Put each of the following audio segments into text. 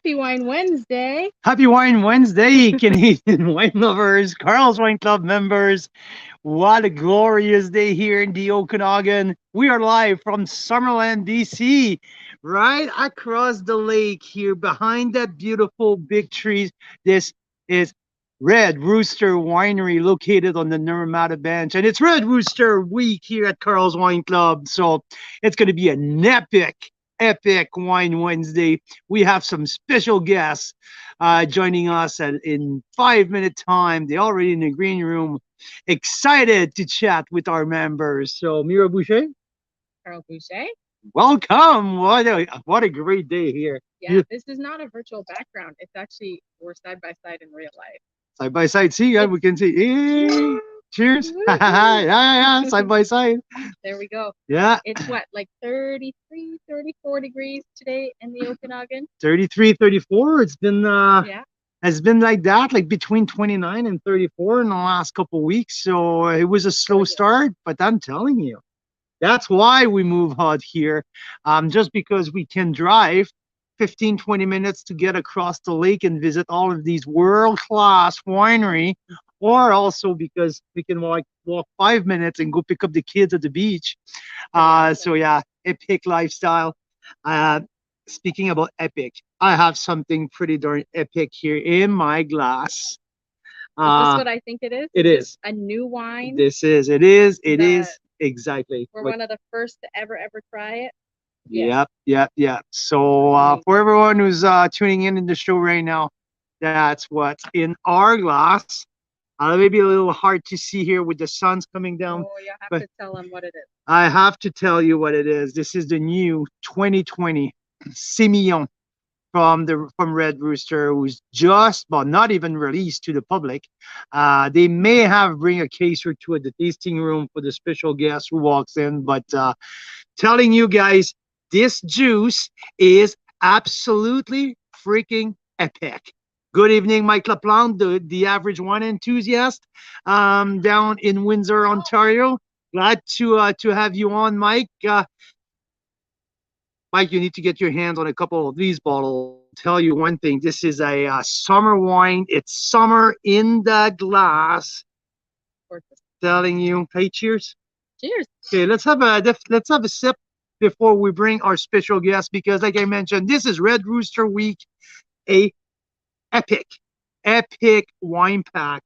Happy Wine Wednesday. Happy Wine Wednesday, Canadian wine lovers, Carl's Wine Club members. What a glorious day here in the Okanagan. We are live from Summerland, BC, right across the lake here behind that beautiful big trees. This is Red Rooster Winery located on the Naramata Bench. And it's Red Rooster Week here at Carl's Wine Club. So it's going to be an epic Wine Wednesday. We have some special guests joining us in 5 minute time. They're already in the green room, excited to chat with our members. So, Mira Boucher, Carl Boucher. welcome. What a great day here. Yeah, this is not a virtual background. It's actually, we're side by side in real life. Side by side. See, we can see. Hey, cheers. Yeah, side by side. There we go. Yeah. It's what, like 33, 34 degrees today in the Okanagan? 33, 34. It's been Yeah. has been like that, like between 29 and 34 in the last couple of weeks. So it was a slow start, but I'm telling you, that's why we move out here. Just because we can drive 15, 20 minutes to get across the lake and visit all of these world-class winery, or also because we can walk 5 minutes and go pick up the kids at the beach. So yeah, epic lifestyle. Speaking about epic, I have something pretty darn epic here in my glass. Is this what I think it is? It is a new wine. It is exactly. We're one of the first to ever try it. Yep. So for everyone who's tuning in the show right now, that's what's in our glass. Maybe a little hard to see here with the sun's coming down. Oh, you have to tell them what it is. I have to tell you what it is. This is the new 2020 Semillon from Red Rooster, who's just not even released to the public. They may have bring a case or two at the tasting room for the special guest who walks in, but telling you guys, this juice is absolutely freaking epic. Good evening, Mike Laplante, the average wine enthusiast down in Windsor, Ontario. Glad to have you on, Mike. Mike, you need to get your hands on a couple of these bottles. Tell you one thing, this is a summer wine. It's summer in the glass. Telling you, hey, cheers. Cheers. Okay, let's have a sip before we bring our special guest, because like I mentioned, this is Red Rooster Week, a epic wine pack.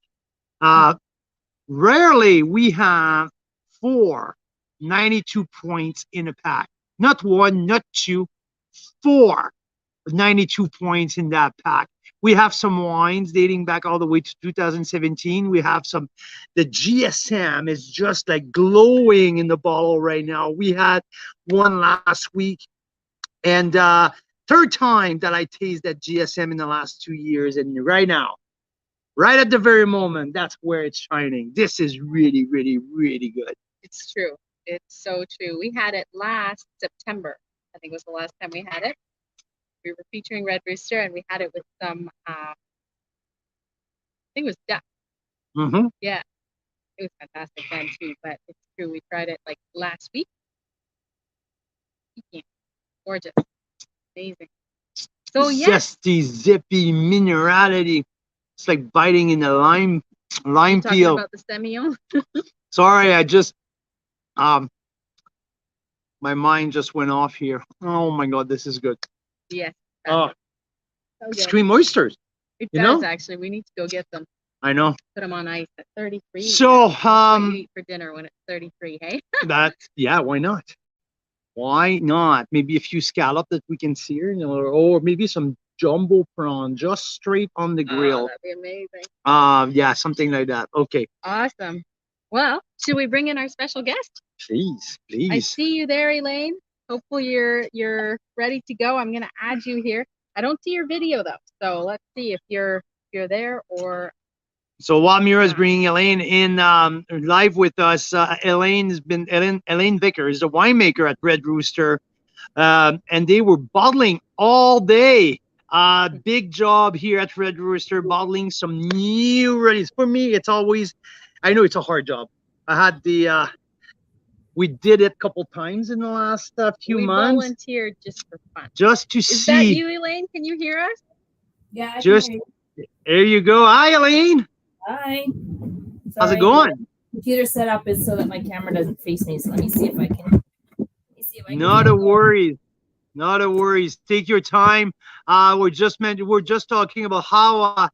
Rarely we have 92 points in a pack. Not one, not two, 92 points in that pack. We have some wines dating back all the way to 2017. We have the GSM is just like glowing in the bottle right now. We had one last week, and third time that I taste that GSM in the last 2 years. And right now, right at the very moment, that's where it's shining. This is really, really, really good. It's true. It's so true. We had it last September. I think it was the last time we had it. We were featuring Red Rooster, and we had it with some, I think it was duck. Mm-hmm. Yeah, it was fantastic then too. But it's true, we tried it like last week. Yeah. Gorgeous, amazing. So yes, zesty, zippy minerality. It's like biting in a lime peel. About the Semillon. Sorry, I just my mind just went off here. Oh my God, this is good. Yes. Oh, extreme oysters. It does actually. We need to go get them. I know. Put them on ice at 33. So you eat for dinner when it's 33, hey? Why not? Why not? Maybe a few scallop that we can sear, or maybe some jumbo prawn just straight on the grill. That'd be amazing. Yeah, something like that. Okay. Awesome. Well, should we bring in our special guest? Please. I see you there, Elaine. Hopefully you're ready to go. I'm gonna add you here. I don't see your video though, so let's see if you're there or. So while Mira's bringing Elaine in live with us, Elaine Vicker is a winemaker at Red Rooster, and they were bottling all day. Big job here at Red Rooster, bottling some new release. For me, it's always, I know it's a hard job. I had we did it a couple times in the last few months. We volunteered just for fun. Just to see. Is that you, Elaine? Can you hear us? Yeah, I can Just hear you. there you go. Hi, Elaine. Hi. How's it Sorry, the going? computer setup is so that my camera doesn't face me. So let me see if I can. Let me see if I can Not get a it going. worries. Not a worries. Take your time. We're just talking about how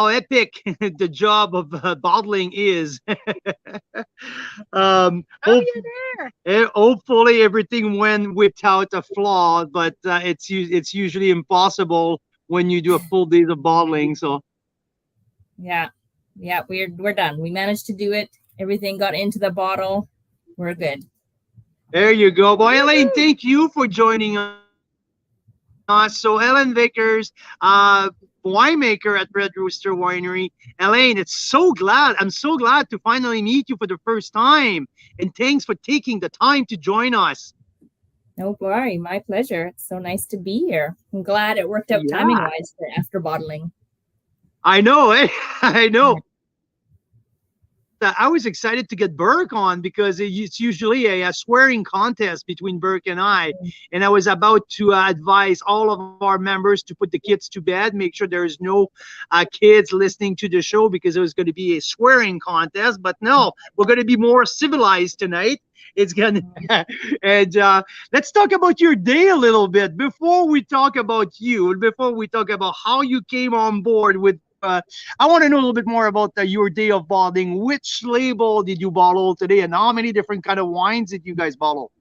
epic the job of bottling is. Oh, Hope, you're there. hopefully everything went without a flaw, but it's usually impossible when you do a full days of bottling. So Yeah, yeah, we're done. We managed to do it. Everything got into the bottle. We're good. there you go. Boy, Elaine, Woohoo! thank you for joining us. So Ellen Vickers, winemaker at Red Rooster Winery. Elaine, I'm so glad to finally meet you for the first time. And thanks for taking the time to join us. No worry, my pleasure. It's so nice to be here. I'm glad it worked out timing Yeah, wise for after bottling. I know, eh? I know. I was excited to get Burke on because it's usually a swearing contest between Burke and I. And I was about to advise all of our members to put the kids to bed, make sure there is no kids listening to the show because it was going to be a swearing contest. But no, we're going to be more civilized tonight. It's gonna and let's talk about your day a little bit before we talk about you, before we talk about how you came on board with I want to know a little bit more about your day of bottling. Which label did you bottle today, and how many different kind of wines did you guys bottle?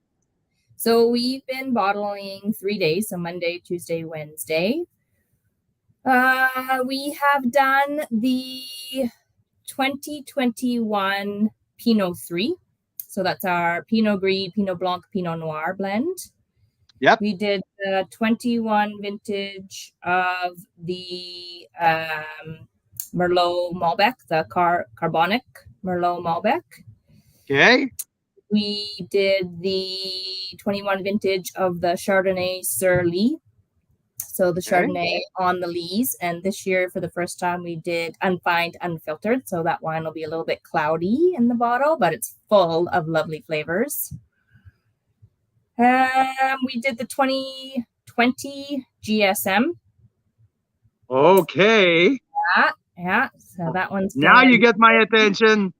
So we've been bottling 3 days, so Monday, Tuesday, Wednesday. We have done the 2021 Pinot 3. So that's our Pinot Gris, Pinot Blanc, Pinot Noir blend. Yep. We did the 21 vintage of the Merlot Malbec, the carbonic Merlot Malbec. Okay. We did the 21 vintage of the Chardonnay Sur Lie. So the Okay. Chardonnay on the lees. And this year, for the first time, we did unfined, unfiltered. So that wine will be a little bit cloudy in the bottle, but it's full of lovely flavors. We did the 2020 GSM. Okay. Yeah. So that one's Now gonna you get my attention.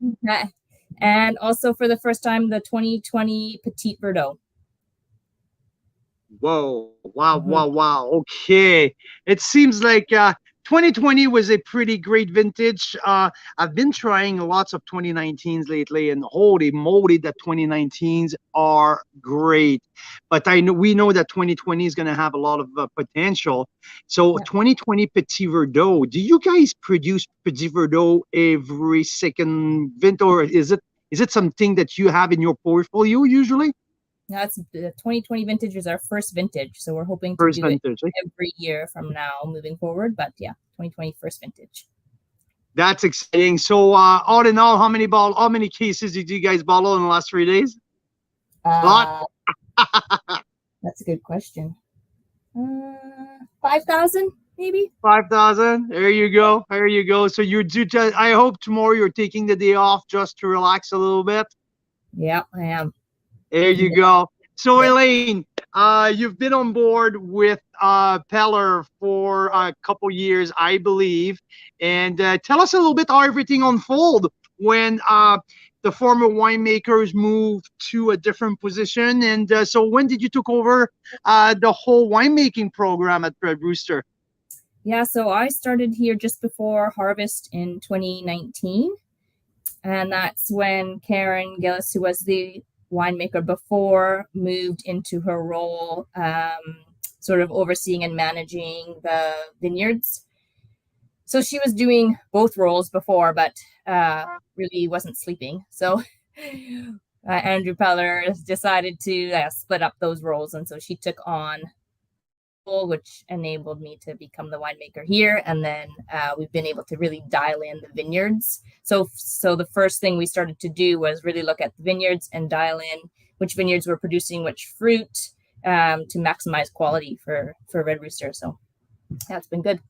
and also for the first time, the 2020 Petit Verdot. Whoa. Wow. Wow. Wow. Okay. It seems like 2020 was a pretty great vintage. I've been trying lots of 2019s lately, and holy moly, the 2019s are great. But we know that 2020 is going to have a lot of potential. So Yeah. 2020 Petit Verdot, do you guys produce Petit Verdot every second vintage, or is it something that you have in your portfolio usually? That's the 2020 vintage is our first vintage, so we're hoping to First do it vintage. Eh? every year from now moving forward. But yeah, 2020 first vintage. That's exciting. So, all in all, how many cases did you guys bottle in the last 3 days? A lot. That's a good question. 5,000 maybe. 5,000. There you go. There you go. So you do. I hope tomorrow you're taking the day off just to relax a little bit. Yeah, I am. There you go. So Yeah. Elaine, you've been on board with Peller for a couple years, I believe, and tell us a little bit how everything unfolded when the former winemakers moved to a different position. And so, when did you took over the whole winemaking program at Red Rooster? Yeah, so I started here just before harvest in 2019. And that's when Karen Gillis, who was the winemaker before, moved into her role, sort of overseeing and managing the vineyards. So she was doing both roles before, but really wasn't sleeping. So Andrew Peller decided to split up those roles. And so she took on, which enabled me to become the winemaker here. And then we've been able to really dial in the vineyards. So the first thing we started to do was really look at the vineyards and dial in which vineyards were producing which fruit to maximize quality for Red Rooster. So that's been good.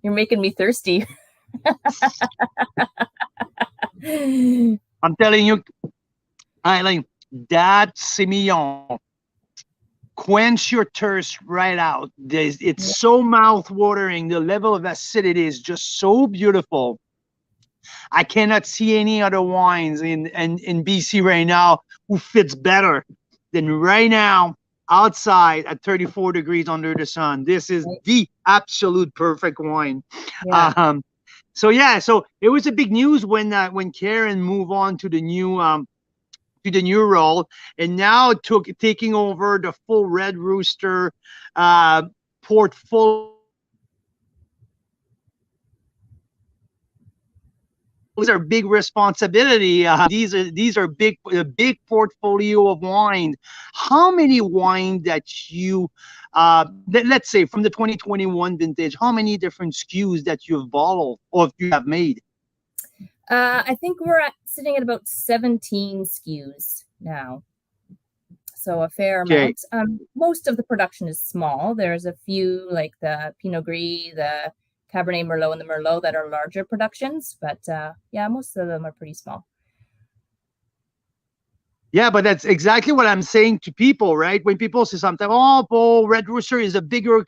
You're making me thirsty. I'm telling you, Eileen, that Semillon quench your thirst right out. It's so mouth-watering. The level of acidity is just so beautiful. I cannot see any other wines in BC right now who fits better than right now outside at 34 degrees under the sun. This is the absolute perfect wine. Yeah. So yeah, so it was a big news when Karen moved on to the new role, and now taking over the full Red Rooster portfolio. These are big responsibility. These are big, a big portfolio of wine. How many wine that you, let's say from the 2021 vintage, how many different SKUs that you've bottled or you have made? I think we're sitting at about 17 SKUs now. So a fair amount. Most of the production is small. There's a few like the Pinot Gris, the Cabernet Merlot, and the Merlot that are larger productions. But yeah, most of them are pretty small. Yeah, but that's exactly what I'm saying to people, right? When people say something, oh, Paul, Red Rooster is a bigger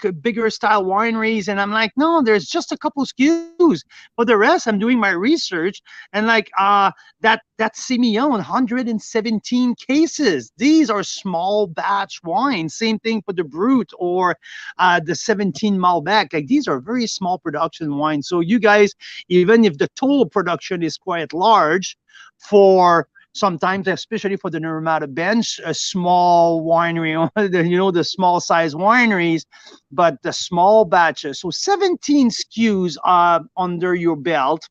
style wineries, and I'm like, no, there's just a couple SKUs. For the rest, I'm doing my research, and like that Semillon, 117 cases. These are small batch wines. Same thing for the Brut or the 17 Malbec. Like these are very small production wines. So you guys, even if the total production is quite large, for sometimes, especially for the Naramata bench, a small winery, the small size wineries, but the small batches. So 17 SKUs under your belt.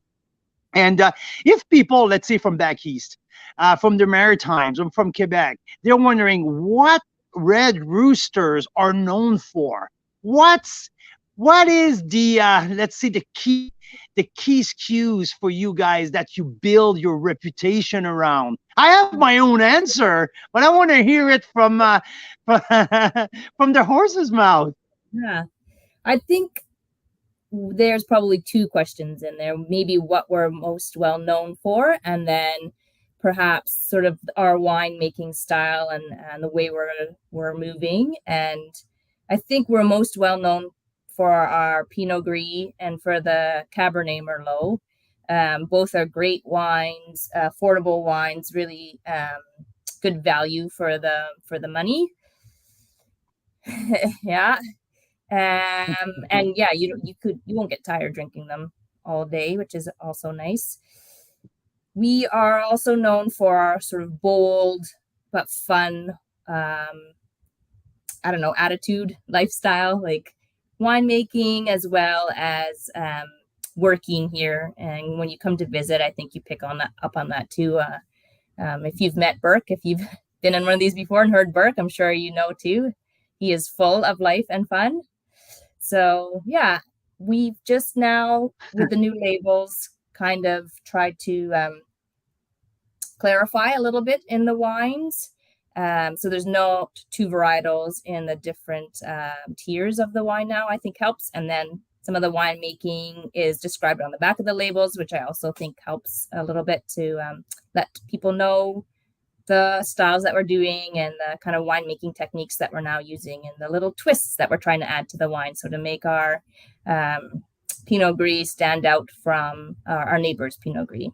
And if people, let's say from back east, from the Maritimes, or from Quebec, they're wondering what Red Roosters are known for. What is the, let's say, the key SKUs for you guys that you build your reputation around? I have my own answer, but I want to hear it from from the horse's mouth. Yeah, I think there's probably two questions in there. Maybe what we're most well known for, and then perhaps sort of our winemaking style and the way we're moving. And I think we're most well known for our Pinot Gris and for the Cabernet Merlot. Both are great wines, affordable wines, really good value for the money. Yeah. And yeah, you won't get tired drinking them all day, which is also nice. We are also known for our sort of bold but fun, attitude, lifestyle, like winemaking, as well as working here. And when you come to visit, I think you pick up on that too. If you've met Burke, if you've been in one of these before and heard Burke, I'm sure you know too. He is full of life and fun. So yeah, we've just now, with the new labels, kind of tried to clarify a little bit in the wines. So there's no two varietals in the different tiers of the wine now, I think helps. And then some of the winemaking is described on the back of the labels, which I also think helps a little bit to let people know the styles that we're doing and the kind of winemaking techniques that we're now using and the little twists that we're trying to add to the wine. So to make our Pinot Gris stand out from our neighbor's Pinot Gris.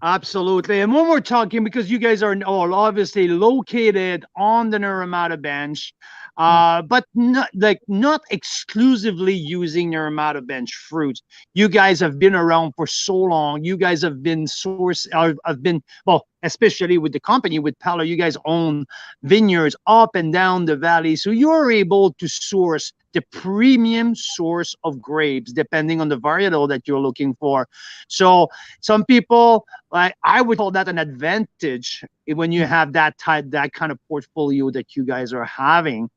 Absolutely. And when we're talking, because you guys are all obviously located on the Naramata bench, but not exclusively using Naramata bench fruit. You guys have been around for so long. You guys have been especially with the company, with Palo, you guys own vineyards up and down the valley. So you're able to source the premium source of grapes, depending on the varietal that you're looking for. So some people, I would call that an advantage when you have that kind of portfolio that you guys are having.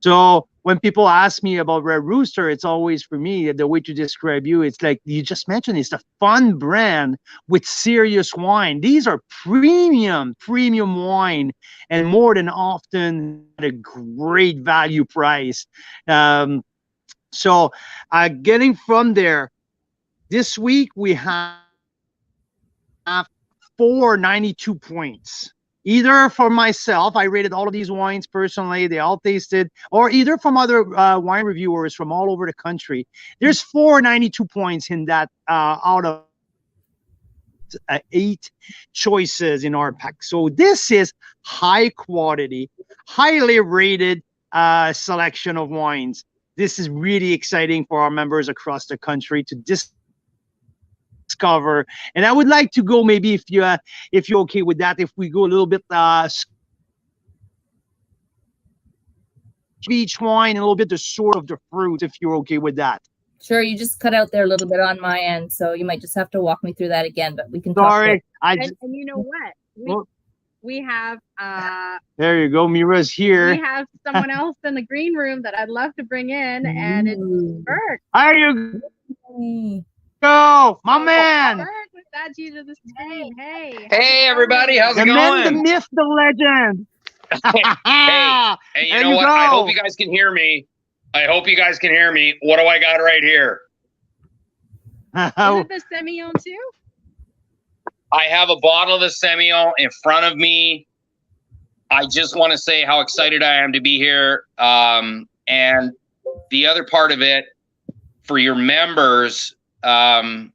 So when people ask me about Red Rooster, it's always, for me, the way to describe you, it's like you just mentioned, it's a fun brand with serious wine. These are premium wine, and more than often at a great value price. So getting from there, this week we have 492 points. either for myself, I rated all of these wines personally, they all tasted, or either from other wine reviewers from all over the country. There's 492 points in that out of 8 choices in our pack. So this is high quality, highly rated selection of wines. This is really exciting for our members across the country to discover. And I would like to go, maybe if you're okay with that, if we go a little bit each wine and a little bit the sort of the fruit, if you're okay with that. Sure, you just cut out there a little bit on my end, so you might just have to walk me through that again, but we can Sorry, and you know what? We have there you go, Mira's here. We have someone else in the green room that I'd love to bring in, and it's Bert. There you go, my man. Bert, let's add you to the screen. Hey everybody, how's it The going? man, the myth, the legend. Hey, you know what? I hope you guys can hear me. What do I got right here? Is it the Semillon too? I have a bottle of the Semillon in front of me. I just want to say how excited I am to be here. And the other part of it, for your members, to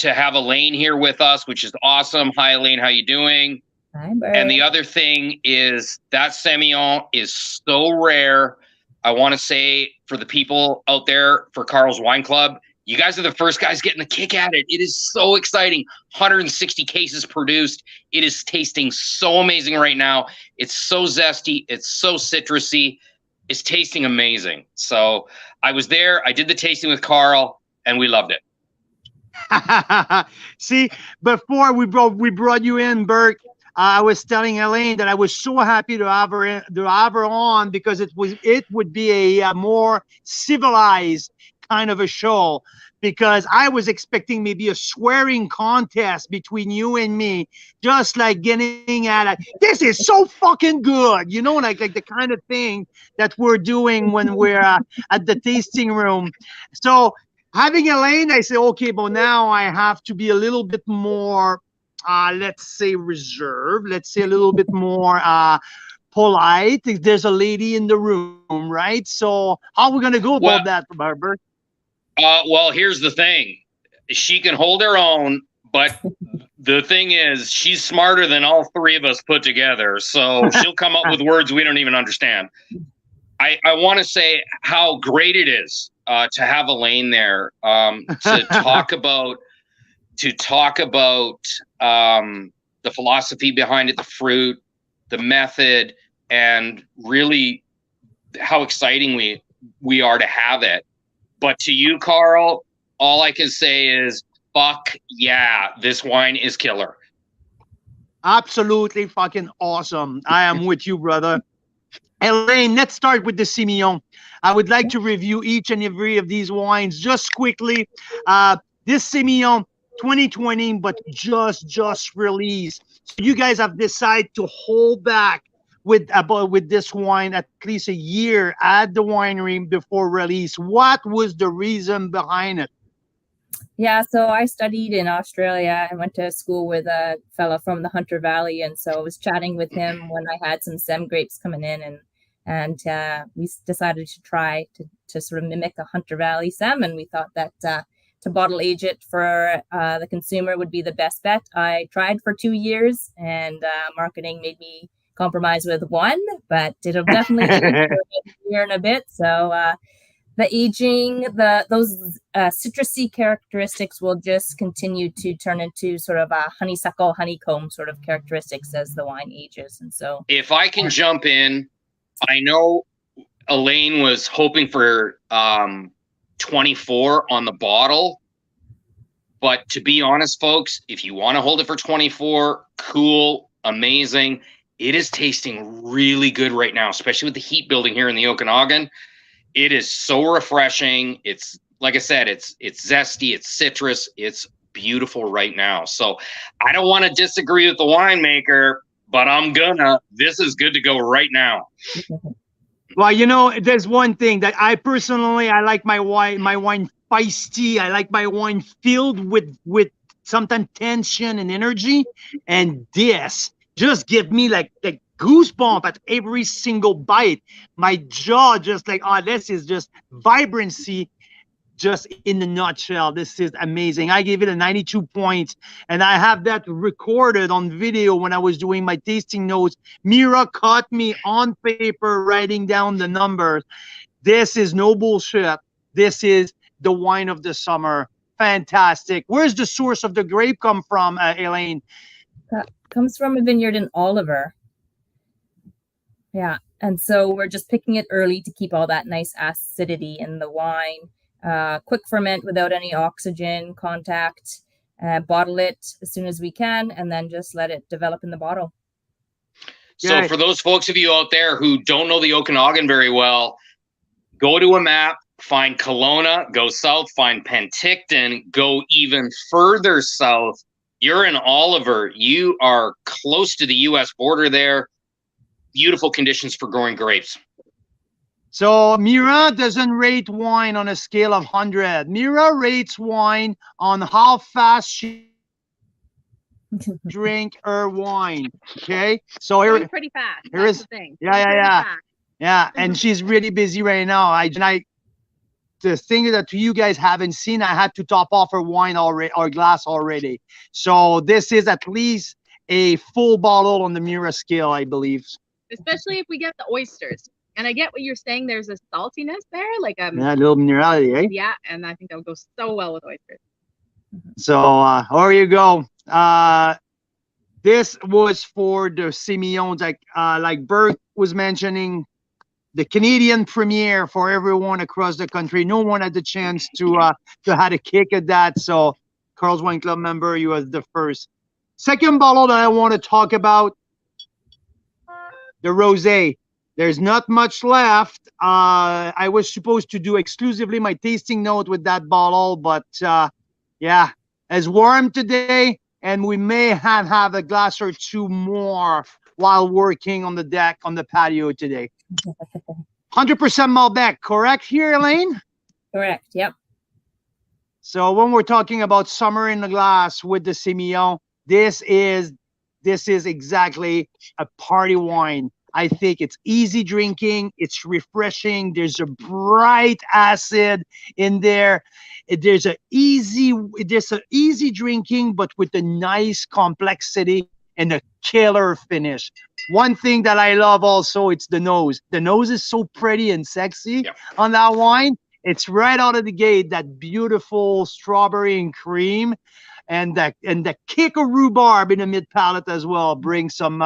have Elaine here with us, which is awesome. Hi, Elaine. How you doing? Hi, Bert. And the other thing is that Semillon is so rare. I want to say for the people out there, for Carl's Wine Club, you guys are the first guys getting a kick at it. It is so exciting. 160 cases produced. It is tasting so amazing right now. It's so zesty. It's so citrusy. It's tasting amazing. So I was there. I did the tasting with Carl, and we loved it. See, before we brought you in, Bert, I was telling Elaine that I was so happy to have her on, because it would be a more civilized kind of a show, because I was expecting maybe a swearing contest between you and me, just like getting at it. This is so fucking good, you know, like the kind of thing that we're doing when we're at the tasting room. So having Elaine, I say, okay, but now I have to be a little bit more let's say reserved, let's say a little bit more polite. There's a lady in the room, right? So how are we gonna go about that, Barbara? Well, here's the thing. She can hold her own, but the thing is, she's smarter than all three of us put together. So she'll come up with words we don't even understand. I want to say how great it is to have Elaine there to talk about the philosophy behind it, the fruit, the method, and really how exciting we are to have it. But to you, Carl, all I can say is, fuck yeah, this wine is killer. Absolutely fucking awesome. I am with you, brother. Elaine, let's start with the Semillon. I would like to review each and every of these wines just quickly. This Semillon 2020, but just released. So you guys have decided to hold back with this wine at least a year at the winery before release. What was the reason behind it? Yeah, so I studied in Australia. I went to school with a fellow from the Hunter Valley, and so I was chatting with him when I had some Sem grapes coming in, and we decided to try to sort of mimic a Hunter Valley Sem, and we thought that to bottle age it for the consumer would be the best bet. I tried for 2 years, and marketing made me compromise with 1, but it'll definitely take a year and a bit. So the aging, those citrusy characteristics will just continue to turn into sort of a honeysuckle, honeycomb sort of characteristics as the wine ages. And so, if I can jump in, I know Elaine was hoping for 24 on the bottle, but to be honest, folks, if you want to hold it for 24, cool, amazing. It is tasting really good right now, especially with the heat building here in the Okanagan. It is so refreshing. It's, like I said, it's zesty, it's citrus, it's beautiful right now. So I don't want to disagree with the winemaker, but this is good to go right now. Well, you know, there's one thing that I like my wine feisty. I like my wine filled with sometimes tension and energy. And this just give me like goosebump at every single bite. My jaw just like, oh, this is just vibrancy. Just in the nutshell, this is amazing. I gave it a 92 points, and I have that recorded on video when I was doing my tasting notes. Mira caught me on paper writing down the numbers. This is no bullshit. This is the wine of the summer. Fantastic. Where's the source of the grape come from, Elaine? That comes from a vineyard in Oliver. Yeah, and so we're just picking it early to keep all that nice acidity in the wine. Quick ferment without any oxygen contact. Bottle it as soon as we can, and then just let it develop in the bottle. So for those folks of you out there who don't know the Okanagan very well, go to a map, find Kelowna, go south, find Penticton, go even further south. You're in Oliver. You are close to the U.S. border there. Beautiful conditions for growing grapes. So Mira doesn't rate wine on a scale of 100. Mira rates wine on how fast she drink her wine. Okay, so here, pretty fast. Here is, the thing. Yeah. And she's really busy right now. The thing that you guys haven't seen, I had to top off her wine already, or glass already. So this is at least a full bottle on the Mira scale, I believe. Especially if we get the oysters. And I get what you're saying. There's a saltiness there, like yeah, a little minerality, eh? Yeah, and I think that would go so well with oysters. So there you go. This was for the Semillons, like Bert was mentioning, the Canadian premiere for everyone across the country. No one had the chance to have a kick at that. So, Carl's Wine Club member, you are the first. Second bottle that I want to talk about, the rosé. There's not much left. I was supposed to do exclusively my tasting note with that bottle, but yeah, it's warm today, and we may have a glass or two more while working on the deck on the patio today. 100% Malbec, correct here, Elaine? Correct, yep. So when we're talking about summer in the glass with the Semillon, this is exactly a party wine. I think it's easy drinking. It's refreshing. There's a bright acid in there. There's a easy drinking, but with a nice complexity and a killer finish. One thing that I love also, it's the nose. The nose is so pretty and sexy on that wine. It's right out of the gate, that beautiful strawberry and cream. And the kick of rhubarb in the mid palate as well brings some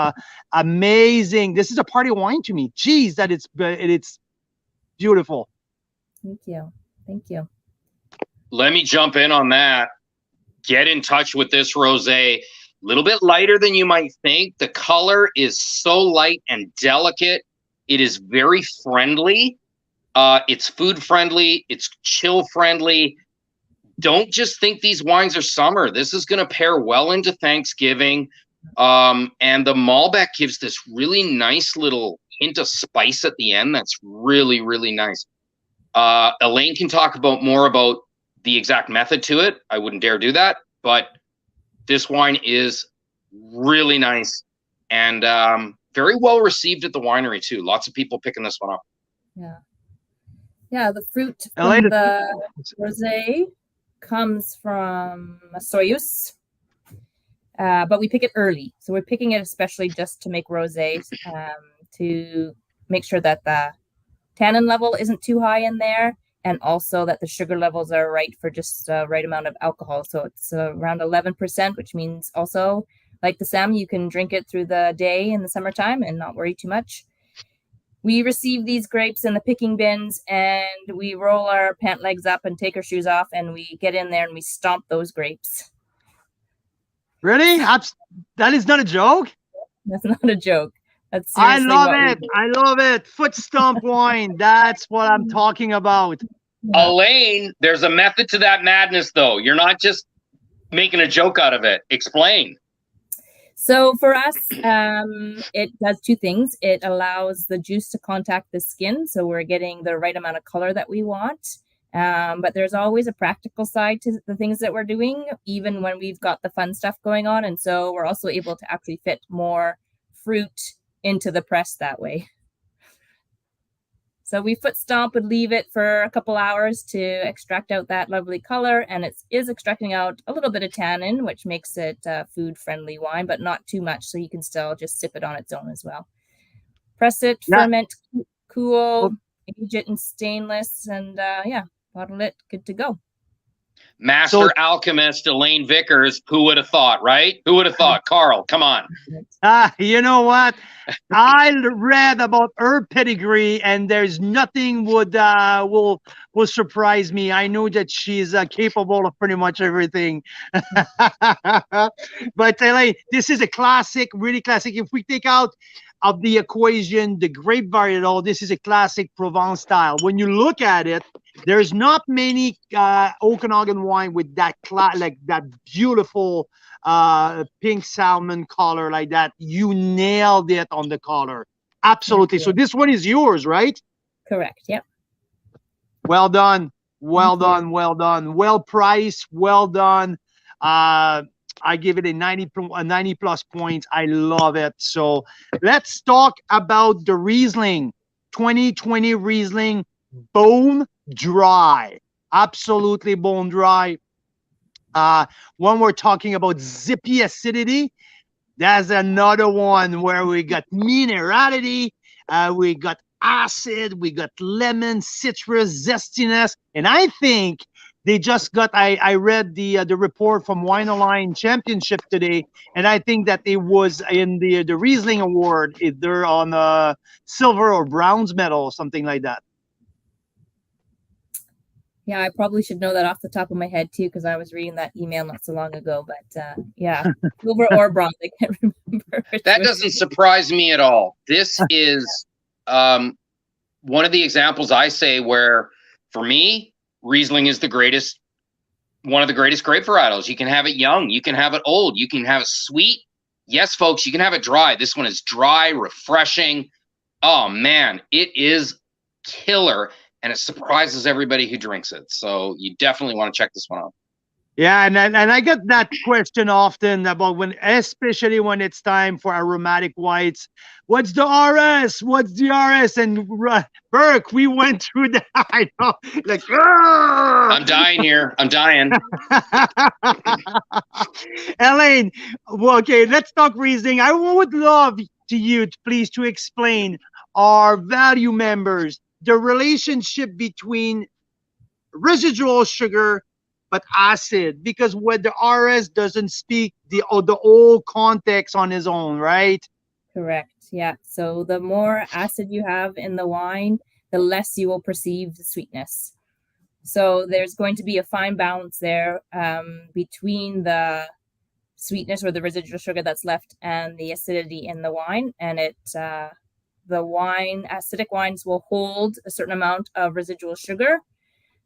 amazing. This is a party wine to me. Geez, that it's beautiful. Thank you. Let me jump in on that. Get in touch with this rosé. A little bit lighter than you might think. The color is so light and delicate. It is very friendly. It's food friendly. It's chill friendly. Don't just think these wines are summer. This is going to pair well into Thanksgiving. And the Malbec gives this really nice little hint of spice at the end. That's really, really nice. Elaine can talk more about the exact method to it. I wouldn't dare do that, but this wine is really nice and very well received at the winery too. Lots of people picking this one up. Yeah, the fruit from the rosé comes from Soyuz, but we pick it early. So we're picking it especially just to make rosés, to make sure that the tannin level isn't too high in there, and also that the sugar levels are right for just the right amount of alcohol. So it's around 11%, which means also, like the Sam, you can drink it through the day in the summertime and not worry too much. We receive these grapes in the picking bins, and we roll our pant legs up and take our shoes off, and we get in there and we stomp those grapes. Really? That is not a joke? That's not a joke. That's I love it. Foot stomp wine. That's what I'm talking about. Yeah. Elaine, there's a method to that madness, though. You're not just making a joke out of it. Explain. So for us, it does two things. It allows the juice to contact the skin, so we're getting the right amount of color that we want. But there's always a practical side to the things that we're doing, even when we've got the fun stuff going on. And so we're also able to actually fit more fruit into the press that way. So we foot stomp and leave it for a couple hours to extract out that lovely color, and it is extracting out a little bit of tannin, which makes it food-friendly wine, but not too much, so you can still just sip it on its own as well. Press it, ferment, cool, age it in stainless, and bottle it, good to go. Master alchemist Elaine Vickers, who would have thought, right? Who would have thought? Carl, come on. You know what? I read about her pedigree, and there's nothing will surprise me. I know that she's capable of pretty much everything. But Elaine, this is a classic, really classic. If we take out of the equation the grape varietal, this is a classic Provence style. When you look at it, there's not many Okanagan wine with that like that beautiful pink salmon color like that. You nailed it on the color. Absolutely. So this one is yours, right? Correct. Yep. Well done. Well done. Well done. Well priced. Well done. I give it a 90 plus points. I love it. So let's talk about the Riesling. 2020 Riesling, bone dry. Absolutely bone dry. When we're talking about zippy acidity, that's another one where we got minerality, we got acid, we got lemon, citrus, zestiness, and I think they just got. I read the report from Wine Online Championship today, and I think that it was in the Riesling Award, either on silver or bronze medal or something like that. Yeah, I probably should know that off the top of my head too, because I was reading that email not so long ago. But yeah, silver or bronze, I can't remember. That doesn't surprise me at all. This is one of the examples I say where, for me, Riesling is the greatest, one of the greatest grape varietals. You can have it young, you can have it old, you can have it sweet. Yes, folks, you can have it dry. This one is dry, refreshing. Oh man, it is killer, and it surprises everybody who drinks it. So you definitely want to check this one out. Yeah, and I get that question often about especially when it's time for aromatic whites. What's the RS? What's the RS? And Burke, we went through that. I know, like, I'm dying here. I'm dying. Elaine, well, okay, let's talk Riesling. I would love you, please, to explain our value members the relationship between residual sugar but acid, because what the RS doesn't speak the whole context on his own, right? Correct. Yeah. So the more acid you have in the wine, the less you will perceive the sweetness. So there's going to be a fine balance there between the sweetness or the residual sugar that's left and the acidity in the wine. And acidic wines will hold a certain amount of residual sugar.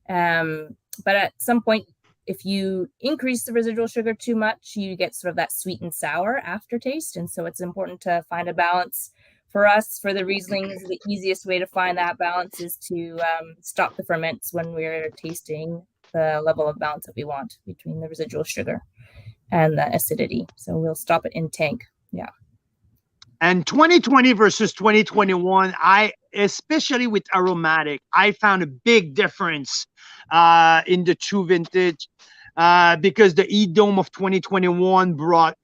But at some point, if you increase the residual sugar too much, you get sort of that sweet and sour aftertaste. And so it's important to find a balance. For us, for the Rieslings, the easiest way to find that balance is to stop the ferments when we're tasting the level of balance that we want between the residual sugar and the acidity. So we'll stop it in tank. Yeah. And 2020 versus 2021, especially with aromatic, I found a big difference in the two vintage because the Heat Dome of 2021 brought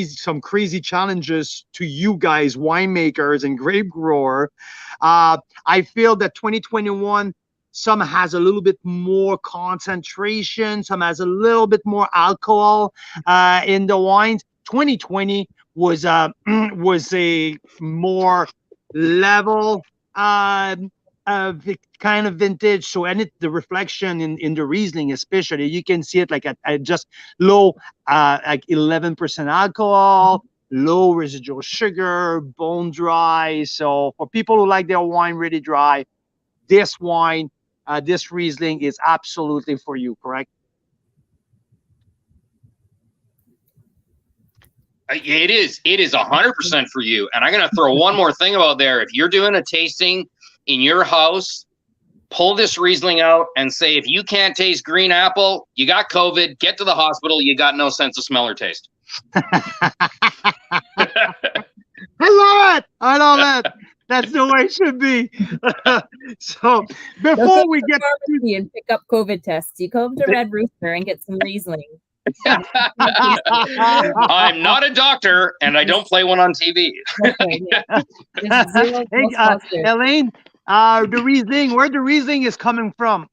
some crazy challenges to you guys, winemakers and grape grower. I feel that 2021, some has a little bit more concentration, some has a little bit more alcohol in the wines. 2020 was a more level kind of vintage. So, and the reflection in the Riesling, especially, you can see it like at just low, like 11% alcohol, low residual sugar, bone dry. So for people who like their wine really dry, this wine, this Riesling is absolutely for you, correct? It is 100% for you. And I'm going to throw one more thing about there. If you're doing a tasting in your house, pull this Riesling out and say, if you can't taste green apple, you got COVID, get to the hospital, you got no sense of smell or taste. I love it. I love it. That's the way it should be. So Don't go before to we the get to pharmacy and pick up COVID tests. You come to Red Rooster and get some Riesling. I'm not a doctor, and I don't play one on TV. Okay, yeah. There's zero hey, false positives. Elaine, the Riesling, where the Riesling is coming from?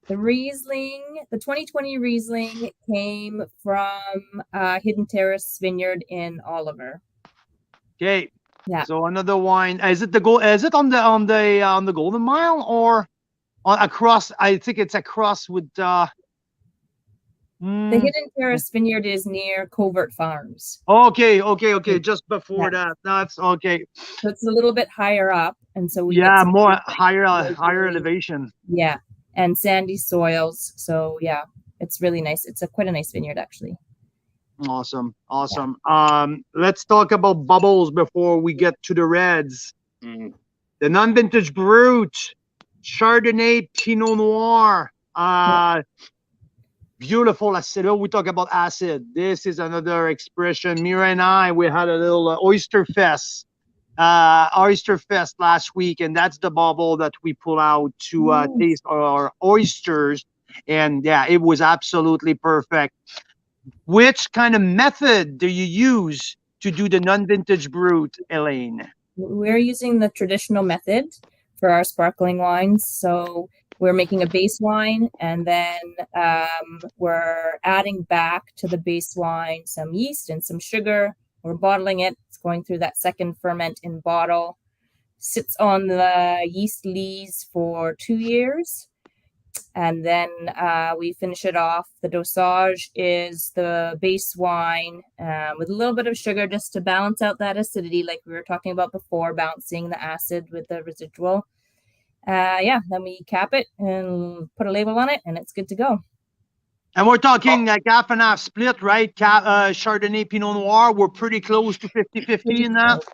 The Riesling, the 2020 Riesling came from Hidden Terrace Vineyard in Oliver. Okay. Yeah. So another wine. Is it Is it on the Golden Mile or across? I think it's across with. The Hidden Terrace Vineyard is near Covert Farms. Okay. Just before that. That's okay. So it's a little bit higher up, and so we Yeah, get more higher elevation. Yeah, and sandy soils. So yeah, it's really nice. It's quite a nice vineyard, actually. Awesome. Let's talk about bubbles before we get to the reds. The non-vintage brut, Chardonnay, Pinot Noir. Beautiful acid. Oh, we talk about acid. This is another expression. Mira and I, we had a little oyster fest last week, and that's the bubble that we pull out to taste our oysters. And yeah, it was absolutely perfect. Which kind of method do you use to do the non-vintage brut, Elaine? We're using the traditional method for our sparkling wines. So we're making a base wine, and then we're adding back to the base wine some yeast and some sugar. We're bottling it. It's going through that second ferment in bottle. Sits on the yeast lees for 2 years. And then we finish it off. The dosage is the base wine with a little bit of sugar just to balance out that acidity, like we were talking about before, balancing the acid with the residual. Then we cap it and put a label on it, and it's good to go. And we're talking like half and half split, right? Chardonnay, Pinot Noir. We're pretty close to 50-50 in that.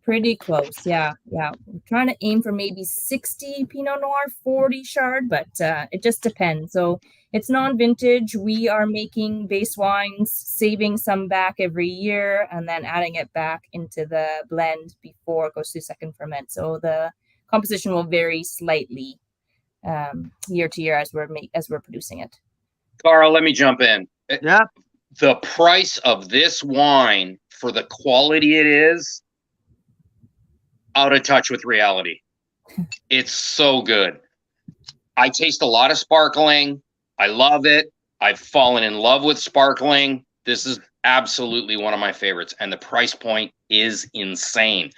Pretty close, yeah. We're trying to aim for maybe 60 Pinot Noir, 40 Chard, but it just depends. So it's non-vintage. We are making base wines, saving some back every year, and then adding it back into the blend before it goes through second ferment. So the composition will vary slightly year to year as we're producing it. Carl, let me jump in. Yeah. The price of this wine for the quality it is, out of touch with reality. It's so good. I taste a lot of sparkling. I love it. I've fallen in love with sparkling. This is absolutely one of my favorites, and the price point is insane.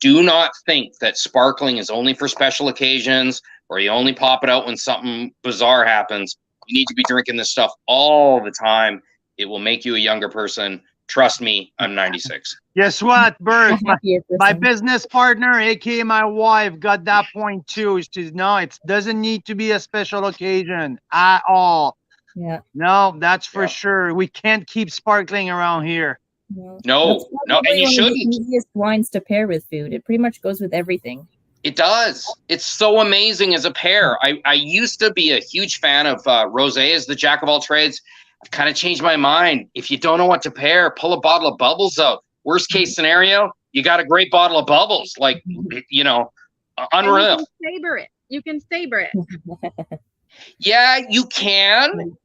Do not think that sparkling is only for special occasions or you only pop it out when something bizarre happens. You need to be drinking this stuff all the time. It will make you a younger person. Trust me, I'm 96. Guess what, Bert? My business partner, aka my wife, got that point too. She says, no, it doesn't need to be a special occasion at all. Yeah. No, that's for sure. We can't keep sparkling around here. No, and you shouldn't. The easiest wines to pair with food. It pretty much goes with everything. It does. It's so amazing as a pair. I used to be a huge fan of rosé as the jack of all trades. I've kind of changed my mind. If you don't know what to pair, pull a bottle of bubbles out. Worst case scenario, you got a great bottle of bubbles. Like, unreal. You can savor it. Yeah, you can.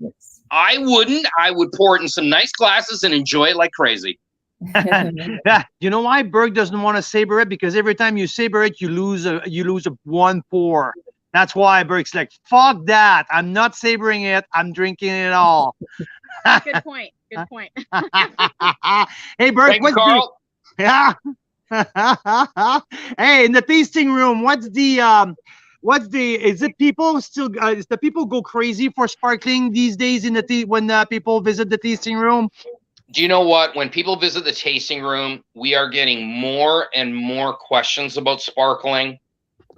I wouldn't. I would pour it in some nice glasses and enjoy it like crazy. Yeah, you know why Berg doesn't want to savor it? Because every time you savor it, you lose a 1 pour. That's why Berg's like, fuck that. I'm not savoring it. I'm drinking it all. Good point. Hey, Berg, Thank you, Carl. Yeah. Hey, in the tasting room, is it people still, is the people go crazy for sparkling these days when people visit the tasting room? Do you know what? When people visit the tasting room, we are getting more and more questions about sparkling.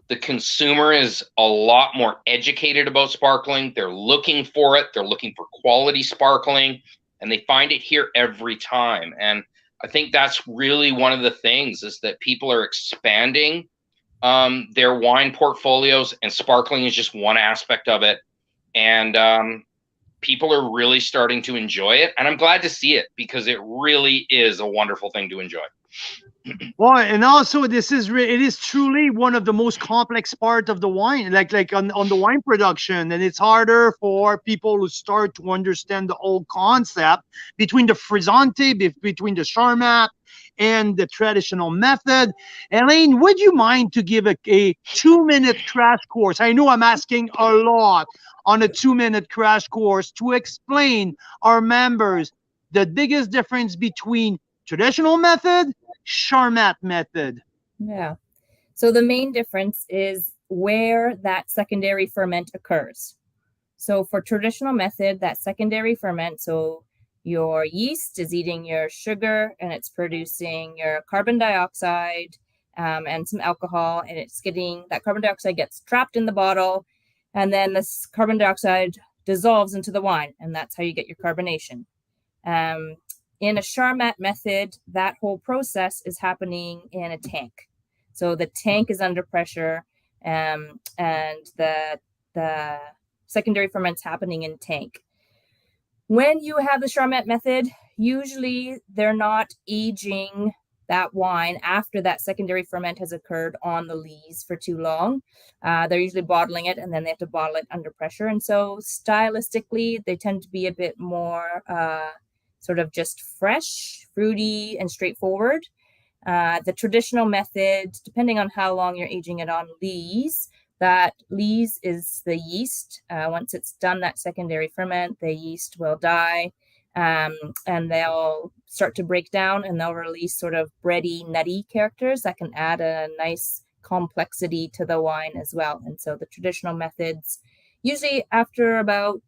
The consumer is a lot more educated about sparkling. They're looking for it. They're looking for quality sparkling, and they find it here every time. And I think that's really one of the things is that people are expanding their wine portfolios, and sparkling is just one aspect of it. And people are really starting to enjoy it. And I'm glad to see it because it really is a wonderful thing to enjoy. Well, and also it is truly one of the most complex part of the wine, like on the wine production, and it's harder for people who start to understand the whole concept between the frizzante, between the charmat, and the traditional method. Elaine, would you mind to give a 2-minute crash course? I know I'm asking a lot on a 2-minute crash course to explain our members the biggest difference between traditional method, Charmat method. Yeah. So the main difference is where that secondary ferment occurs. So for traditional method, that secondary ferment, so your yeast is eating your sugar and it's producing your carbon dioxide and some alcohol, and it's getting that carbon dioxide gets trapped in the bottle, and then this carbon dioxide dissolves into the wine, and that's how you get your carbonation. In a Charmat method, that whole process is happening in a tank. So the tank is under pressure, and the secondary ferment's happening in tank. When you have the Charmat method, usually they're not aging that wine after that secondary ferment has occurred on the lees for too long. They're usually bottling it, and then they have to bottle it under pressure. And so stylistically, they tend to be a bit more sort of just fresh, fruity, and straightforward. The traditional method, depending on how long you're aging it on lees, that lees is the yeast. Once it's done that secondary ferment, the yeast will die, and they'll start to break down, and they'll release sort of bready, nutty characters that can add a nice complexity to the wine as well. And so the traditional methods, usually after about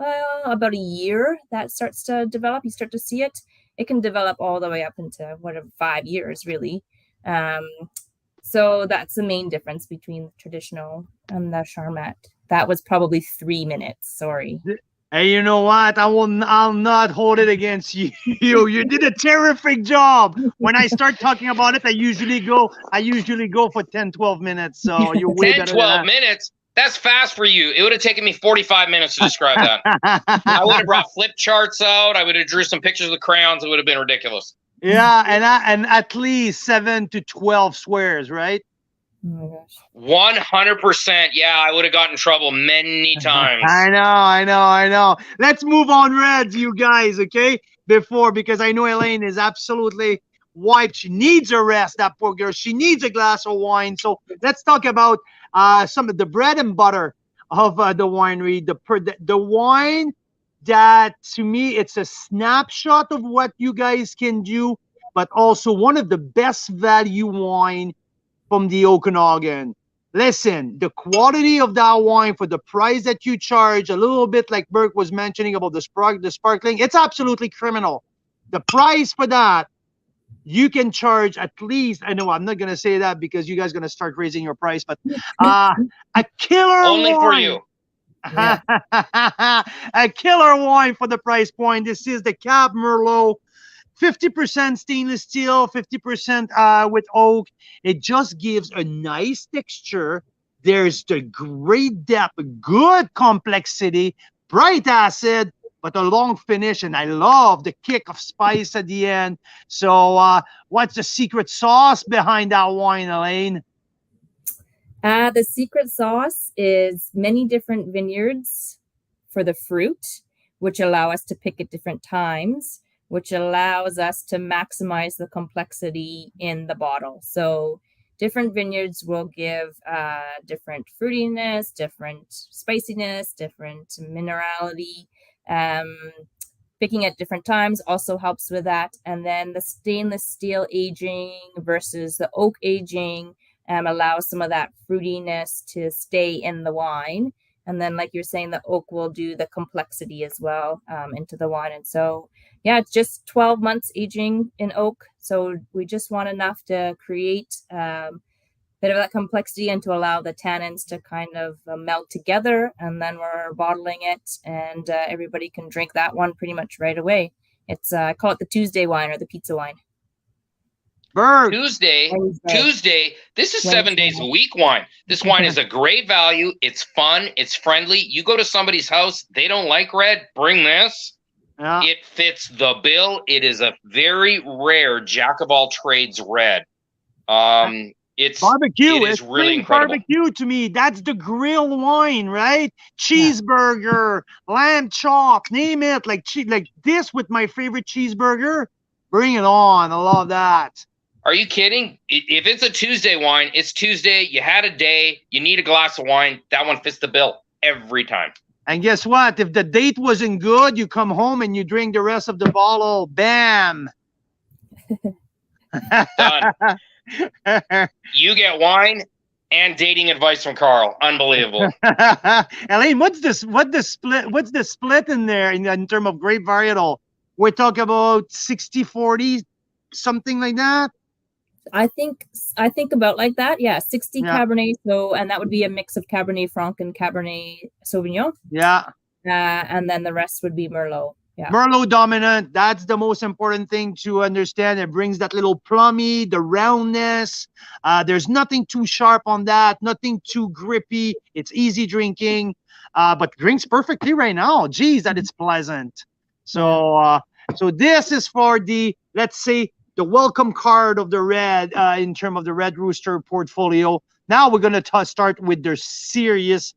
a year, that starts to develop. You start to see it. It can develop all the way up into 5 years, really. So that's the main difference between the traditional and the Charmat. That was probably 3 minutes. Sorry. Hey, you know what? I'll not hold it against you. You did a terrific job. When I start talking about it, I usually go for 10, 12 minutes. So you're way 10, better 12 than that. minutes? That's fast for you. It would have taken me 45 minutes to describe that. I would have brought flip charts out. I would have drew some pictures with crayons. It would have been ridiculous. Yeah, and at least 7 to 12 swears, right? Oh my gosh. 100%. Yeah, I would have gotten in trouble many times. I know. Let's move on, Reds, you guys, okay? Because I know Elaine is absolutely wiped. She needs a rest, that poor girl. She needs a glass of wine. So let's talk about some of the bread and butter of the winery. The wine that, to me, it's a snapshot of what you guys can do, but also one of the best value wine from the Okanagan. Listen, the quality of that wine for the price that you charge, a little bit like Burke was mentioning about the sparkling, it's absolutely criminal. The price for that, you can charge at least, I know I'm not going to say that because you guys are going to start raising your price, but a killer Only wine. for you. Yeah. A killer wine for the price point. This is the Cab Merlot. 50% stainless steel, 50% with oak. It just gives a nice texture. There's the great depth, good complexity, bright acid, but a long finish. And I love the kick of spice at the end. So what's the secret sauce behind that wine, Elaine? The secret sauce is many different vineyards for the fruit, which allow us to pick at different times, which allows us to maximize the complexity in the bottle. So different vineyards will give different fruitiness, different spiciness, different minerality. Picking at different times also helps with that. And then the stainless steel aging versus the oak aging allows some of that fruitiness to stay in the wine. And then, like you're saying, the oak will do the complexity as well into the wine. And so, yeah, it's just 12 months aging in oak. So we just want enough to create a bit of that complexity and to allow the tannins to kind of melt together. And then we're bottling it, and everybody can drink that one pretty much right away. It's I call it the Tuesday wine or the pizza wine. Berg. Tuesday. This is Wednesday. 7 days a week wine. This wine is a great value. It's fun. It's friendly. You go to somebody's house, they don't like red, bring this. Yeah. It fits the bill. It is a very rare jack of all trades red. It's Barbecue. It is It really screams incredible. barbecue to me. That's the grill wine, right? Cheeseburger, lamb chop, name it. Like this with my favorite cheeseburger. Bring it on. I love that. Are you kidding? If it's a Tuesday wine, it's Tuesday. You had a day. You need a glass of wine. That one fits the bill every time. And guess what? If the date wasn't good, you come home and you drink the rest of the bottle. Bam. Done. You get wine and dating advice from Carl. Unbelievable. Elaine, what's the split in there in terms of grape varietal? We're talking about 60-40, something like that. I think about like that. Yeah, 60 Yeah. Cabernet. So, and that would be a mix of Cabernet Franc and Cabernet Sauvignon. Yeah. And then the rest would be Merlot. Yeah. Merlot dominant. That's the most important thing to understand. It brings that little plummy, the roundness. There's nothing too sharp on that. Nothing too grippy. It's easy drinking, but drinks perfectly right now. Geez, that it's pleasant. So, so this is for the, let's say, the welcome card of the red in terms of the Red Rooster portfolio. Now we're gonna start with their serious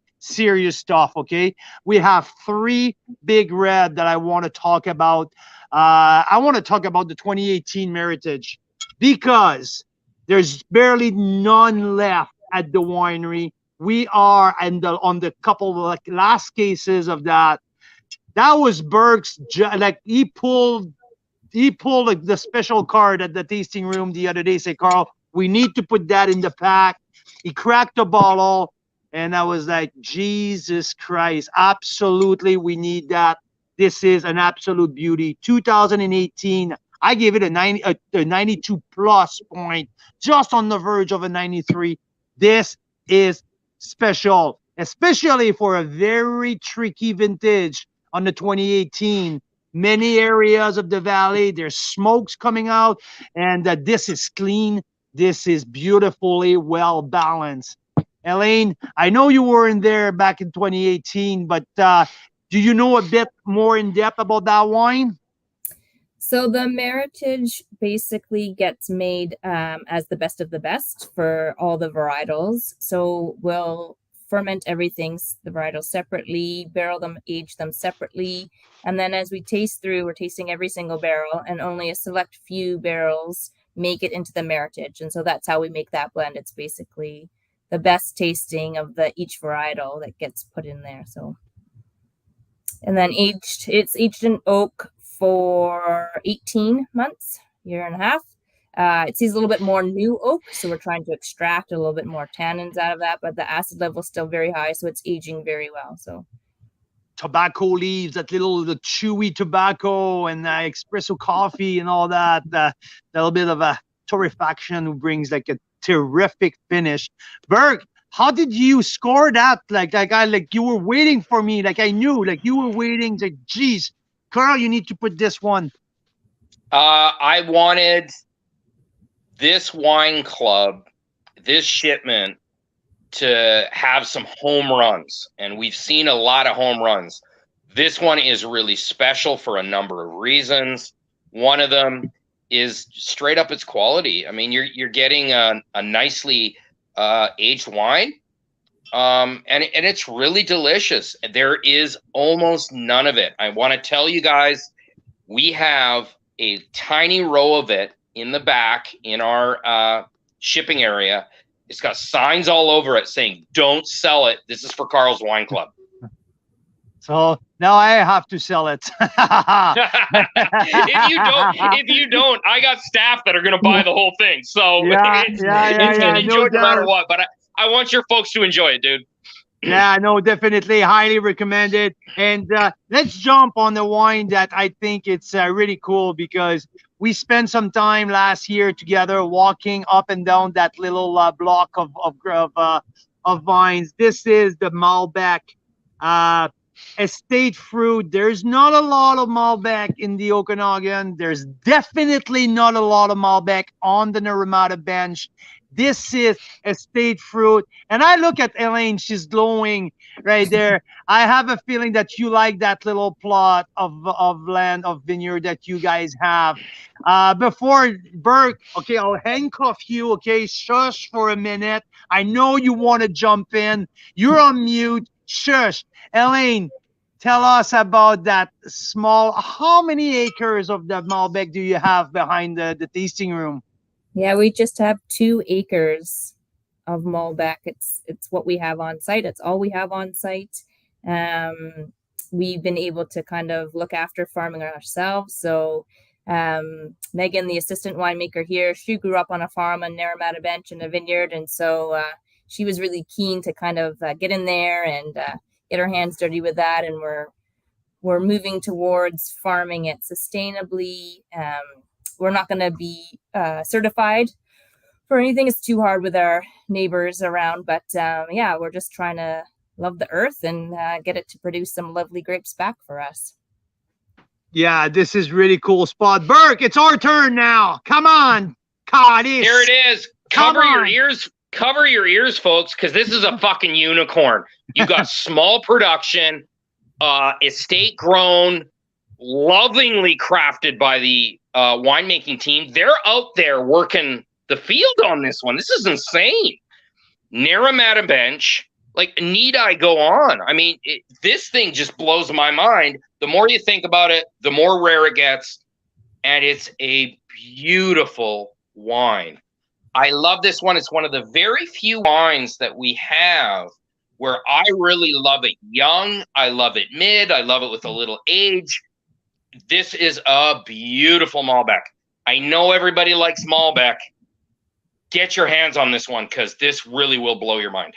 stuff. Okay, we have 3 big red that I want to talk about. I want to talk about the 2018 Meritage because there's barely none left at the winery. We are on the couple of like last cases of that. That was Burke's, like he pulled like the special card at the tasting room the other day. Say, Carl, we need to put that in the pack. He cracked the bottle. And I was like, Jesus Christ, absolutely, we need that. This is an absolute beauty. 2018, I gave it a 92 plus point, just on the verge of a 93. This is special, especially for a very tricky vintage on the 2018. Many areas of the valley, there's smokes coming out, and this is clean. This is beautifully well balanced. Elaine, I know you weren't there back in 2018, but do you know a bit more in depth about that wine? So the Meritage basically gets made as the best of the best for all the varietals. So we'll ferment everything, the varietals separately, barrel them, age them separately. And then as we taste through, we're tasting every single barrel, and only a select few barrels make it into the Meritage. And so that's how we make that blend. It's basically the best tasting of each varietal that gets put in there. So, and then it's aged in oak for 18 months, year and a half. It sees a little bit more new oak, so we're trying to extract a little bit more tannins out of that, but the acid level is still very high, so it's aging very well. So tobacco leaves, the chewy tobacco and espresso coffee and all that, a little bit of a torrefaction who brings like a terrific finish. Berg, how did you score that? Like you were waiting for me. Like I knew, like you were waiting. Like, geez, Carl, you need to put this one. I wanted this wine club, this shipment, to have some home runs, and we've seen a lot of home runs. This one is really special for a number of reasons. One of them is straight up its quality. I mean, you're getting a nicely aged wine, and it's really delicious. There is almost none of it. I want to tell you guys, we have a tiny row of it in the back in our shipping area. It's got signs all over it saying, "Don't sell it. This is for Carl's Wine Club." So now I have to sell it. If you don't, I got staff that are going to buy the whole thing. So it's going to enjoy no matter what. But I want your folks to enjoy it, dude. Yeah, no, definitely highly recommended. And let's jump on the wine that I think it's really cool because we spent some time last year together walking up and down that little block of vines. This is the Malbec estate fruit. There's not a lot of Malbec in the Okanagan. There's definitely not a lot of Malbec on the Naramata bench. This is estate fruit. And I look at Elaine, she's glowing. right there. I have a feeling that you like that little plot of land of vineyard that you guys have. Before Burke, okay, I'll handcuff you. Okay, shush for a minute. I know you want to jump in. You're on mute. Shush, Elaine. Tell us about that small. How many acres of the Malbec do you have behind the tasting room? Yeah, we just have 2 acres of Malbec. It's what we have on site. It's all we have on site. We've been able to kind of look after farming ourselves. So Megan, the assistant winemaker here, she grew up on a farm on Naramata Bench in a vineyard, and so she was really keen to kind of get in there and get her hands dirty with that. And we're moving towards farming it sustainably. We're not going to be certified for anything. It's too hard with our neighbors around, but yeah, we're just trying to love the earth and get it to produce some lovely grapes back for us. Yeah, this is really cool spot. Burke, it's our turn now. Come on. God, Here it is. Cover your ears, folks, because this is a fucking unicorn. You got small production, estate grown, lovingly crafted by the winemaking team. They're out there working the field on this one. This is insane. Naramata Bench. Like, need I go on? I mean, this thing just blows my mind. The more you think about it, the more rare it gets. And it's a beautiful wine. I love this one. It's one of the very few wines that we have where I really love it young. I love it mid. I love it with a little age. This is a beautiful Malbec. I know everybody likes Malbec. Get your hands on this one because this really will blow your mind.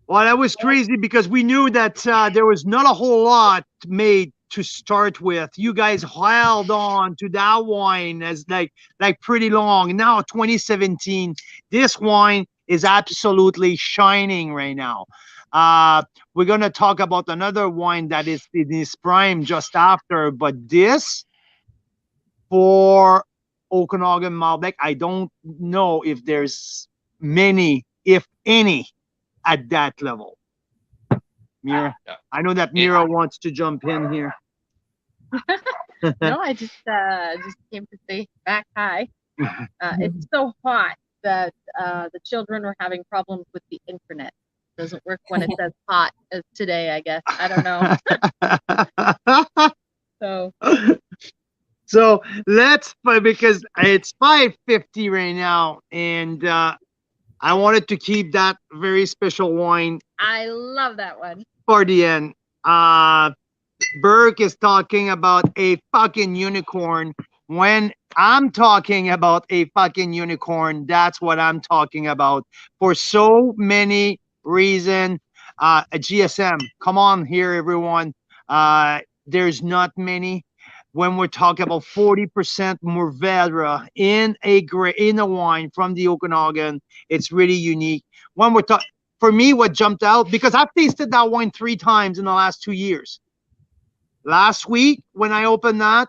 Well, that was crazy because we knew that there was not a whole lot made to start with. You guys held on to that wine as like pretty long. Now 2017, this wine is absolutely shining right now. We're going to talk about another wine that is in its prime just after, but this for Okanagan Malbec, I don't know if there's many, if any, at that level. Mira, I know that Mira wants to jump in here. No, I just came to say back hi. It's so hot that the children are having problems with the internet. It doesn't work when it says hot as today, I guess. I don't know. So let's, because it's 5:50 right now, and I wanted to keep that very special wine. I love that one. For the end. Burke is talking about a fucking unicorn. When I'm talking about a fucking unicorn, that's what I'm talking about. For so many reasons. A GSM, come on here, everyone. There's not many. When we're talking about 40% Mourvedre in a wine from the Okanagan, it's really unique. When we're talking, for me, what jumped out, because I've tasted that wine 3 times in the last 2 years. Last week, when I opened that,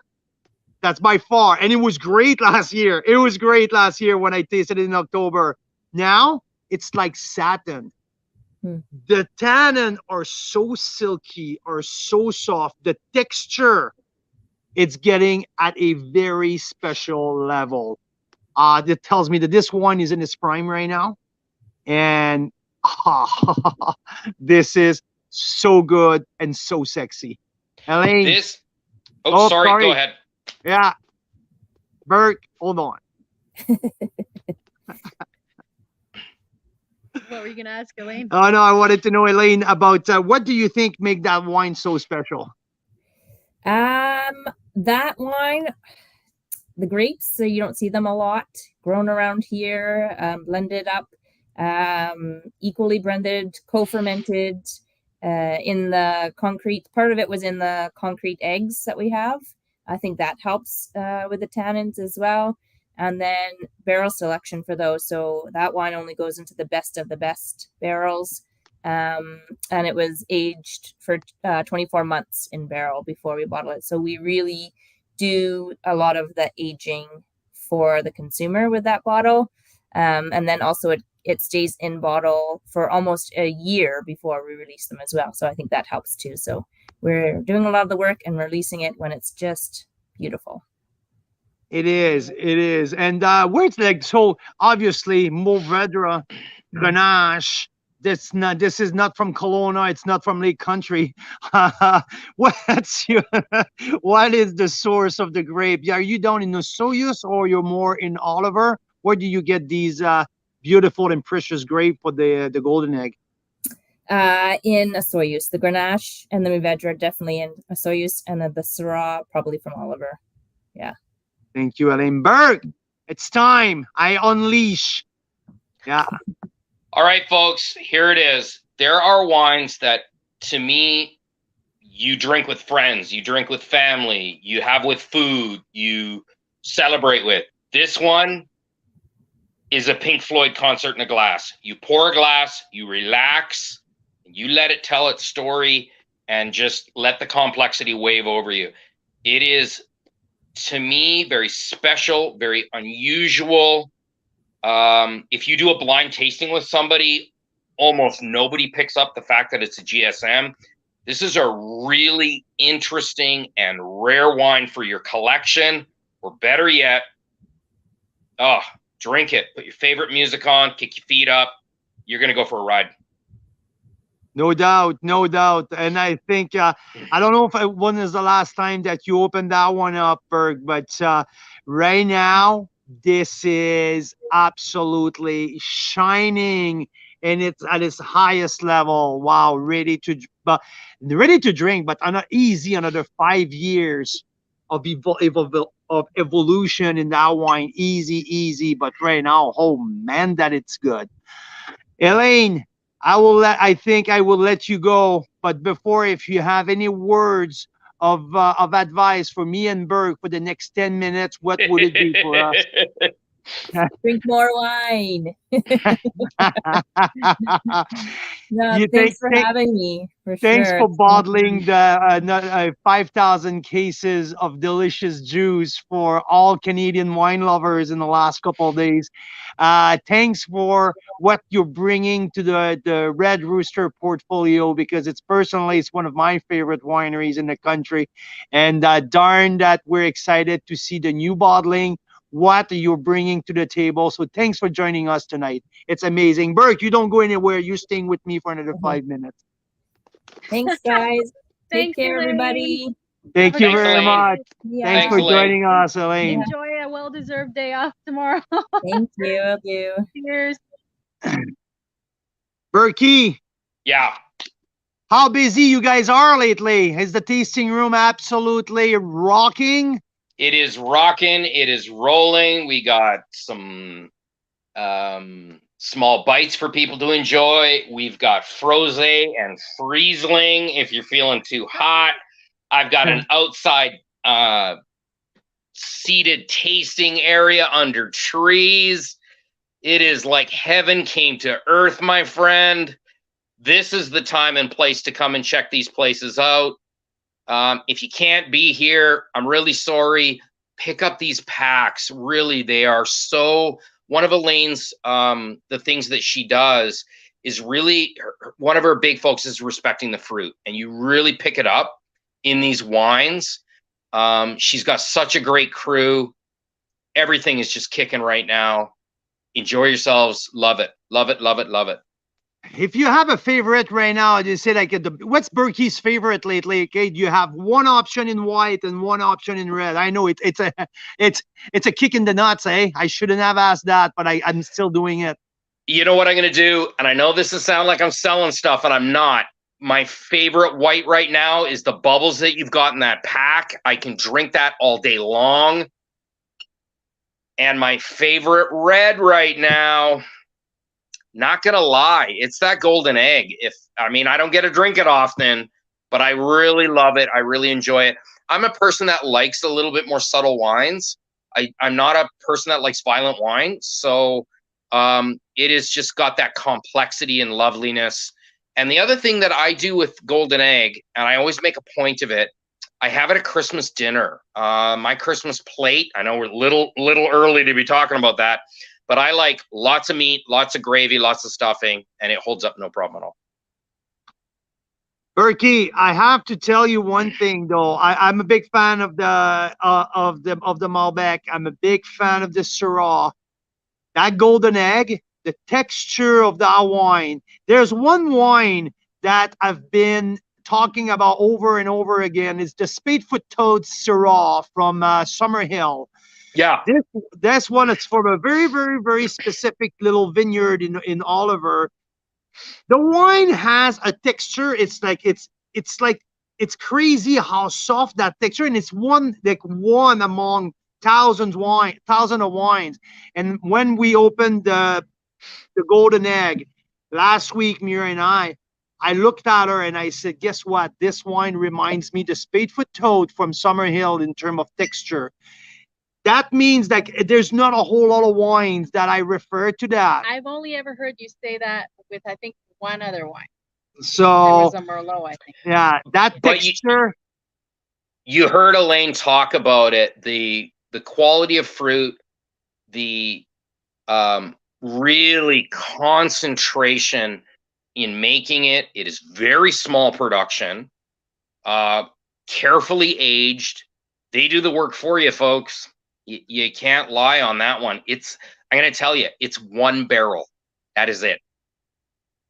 that's by far, and it was great last year. It was great last year when I tasted it in October. Now, it's like satin. The tannin are so silky, or so soft. The texture, it's getting at a very special level. That tells me that this wine is in its prime right now. And this is so good and so sexy. Elaine. Sorry, go ahead. Yeah. Burke, hold on. What were you going to ask, Elaine? Oh, no, I wanted to know, Elaine, about what do you think make that wine so special? That wine, the grapes, so you don't see them a lot, grown around here, blended up, equally blended, co-fermented in the concrete. Part of it was in the concrete eggs that we have. I think that helps with the tannins as well. And then barrel selection for those. So that wine only goes into the best of the best barrels. And it was aged for 24 months in barrel before we bottle it. So we really do a lot of the aging for the consumer with that bottle. And then also it stays in bottle for almost a year before we release them as well. So I think that helps too. So we're doing a lot of the work and releasing it when it's just beautiful. It is. And where's like, so obviously Mourvedre, Grenache, this is not from Kelowna, it's not from Lake Country. What's your what is the source of the grape? Are you down in Osoyoos or you're more in Oliver? Where do you get these beautiful and precious grape for the golden egg? In Osoyoos, the Grenache and the Mourvedre are definitely in Osoyoos, and then the Syrah probably from Oliver. Yeah. Thank you, Elaine Burke. It's time. I unleash. Yeah. All right, folks, here it is. There are wines that, to me, you drink with friends, you drink with family, you have with food, you celebrate with. This one is a Pink Floyd concert in a glass. You pour a glass, you relax, you let it tell its story, and just let the complexity wave over you. It is, to me, very special, very unusual. If you do a blind tasting with somebody, almost nobody picks up the fact that it's a GSM. This is a really interesting and rare wine for your collection, or better yet, drink it. Put your favorite music on, kick your feet up. You're going to go for a ride. No doubt, no doubt. And I think, I don't know when is the last time that you opened that one up, Berg, but right now, this is absolutely shining, and it's at its highest level. Wow, ready to drink, but another 5 years of evolution in that wine. Easy, but right now, oh man, that it's good. Elaine, I think I will let you go, but before, if you have any words of advice for me and Berg for the next 10 minutes, what would it be for us? Drink more wine. No, thanks for having me. Thanks sure. for bottling the 5,000 cases of delicious juice for all Canadian wine lovers in the last couple of days. Thanks for what you're bringing to the Red Rooster portfolio, because it's one of my favorite wineries in the country. And darn that we're excited to see the new bottling, what you're bringing to the table. So thanks for joining us tonight. It's amazing. Burke, you don't go anywhere. You're staying with me for another 5 minutes. Thanks, guys. Thanks, Take care, Elaine. everybody. Thank you very Elaine. much. Yeah. Thanks for joining us, Elaine. Enjoy a well-deserved day off tomorrow. Thank you. Will do. Cheers. Berkey, Yeah. how busy you guys are lately? Is the tasting room absolutely rocking? It is rocking. It is rolling. We got some small bites for people to enjoy. We've got Frosé and Friesling if you're feeling too hot. I've got an outside seated tasting area under trees. It is like heaven came to earth, my friend. This is the time and place to come and check these places out. If you can't be here, I'm really sorry. Pick up these packs. Really, they are so. One of Elaine's, the things that she does is really, one of her big focuses is respecting the fruit. And you really pick it up in these wines. She's got such a great crew. Everything is just kicking right now. Enjoy yourselves. Love it. Love it. Love it. Love it. If you have a favorite right now, you say like, what's Berkey's favorite lately? Okay, you have one option in white and one option in red. I know it's a kick in the nuts, eh? I shouldn't have asked that, but I'm still doing it. You know what I'm gonna do? And I know this will sound like I'm selling stuff, and I'm not. My favorite white right now is the bubbles that you've got in that pack. I can drink that all day long. And my favorite red right now, not gonna lie, it's that golden egg. I don't get to drink it often, but I really love it. I really enjoy it. I'm a person that likes a little bit more subtle wines. I'm not a person that likes violent wine. So it has just got that complexity and loveliness. And the other thing that I do with golden egg, and I always make a point of it, I have it at Christmas dinner. My Christmas plate, I know we're a little early to be talking about that, But I like lots of meat, lots of gravy, lots of stuffing, and it holds up no problem at all. Berkey, I have to tell you one thing though. I'm a big fan of the Malbec. I'm a big fan of the Syrah. That golden egg, the texture of that wine. There's one wine that I've been talking about over and over again. Is the Spadefoot Toad Syrah from Summerhill. Yeah. This one is from a very, very, very specific little vineyard in Oliver. The wine has a texture. It's crazy how soft that texture, and it's one among thousands of wines. And when we opened the golden egg last week, Mira and I looked at her and I said, guess what? This wine reminds me the Spadefoot Toad from Summerhill in terms of texture. That means that there's not a whole lot of wines that I refer to that. I've only ever heard you say that with, I think, one other wine. So it was a Merlot, I think. Yeah, that texture. You heard Elaine talk about it. The quality of fruit, the really concentration in making it. It is very small production, carefully aged. They do the work for you, folks. You can't lie on that one. I'm going to tell you, it's one barrel. That is it.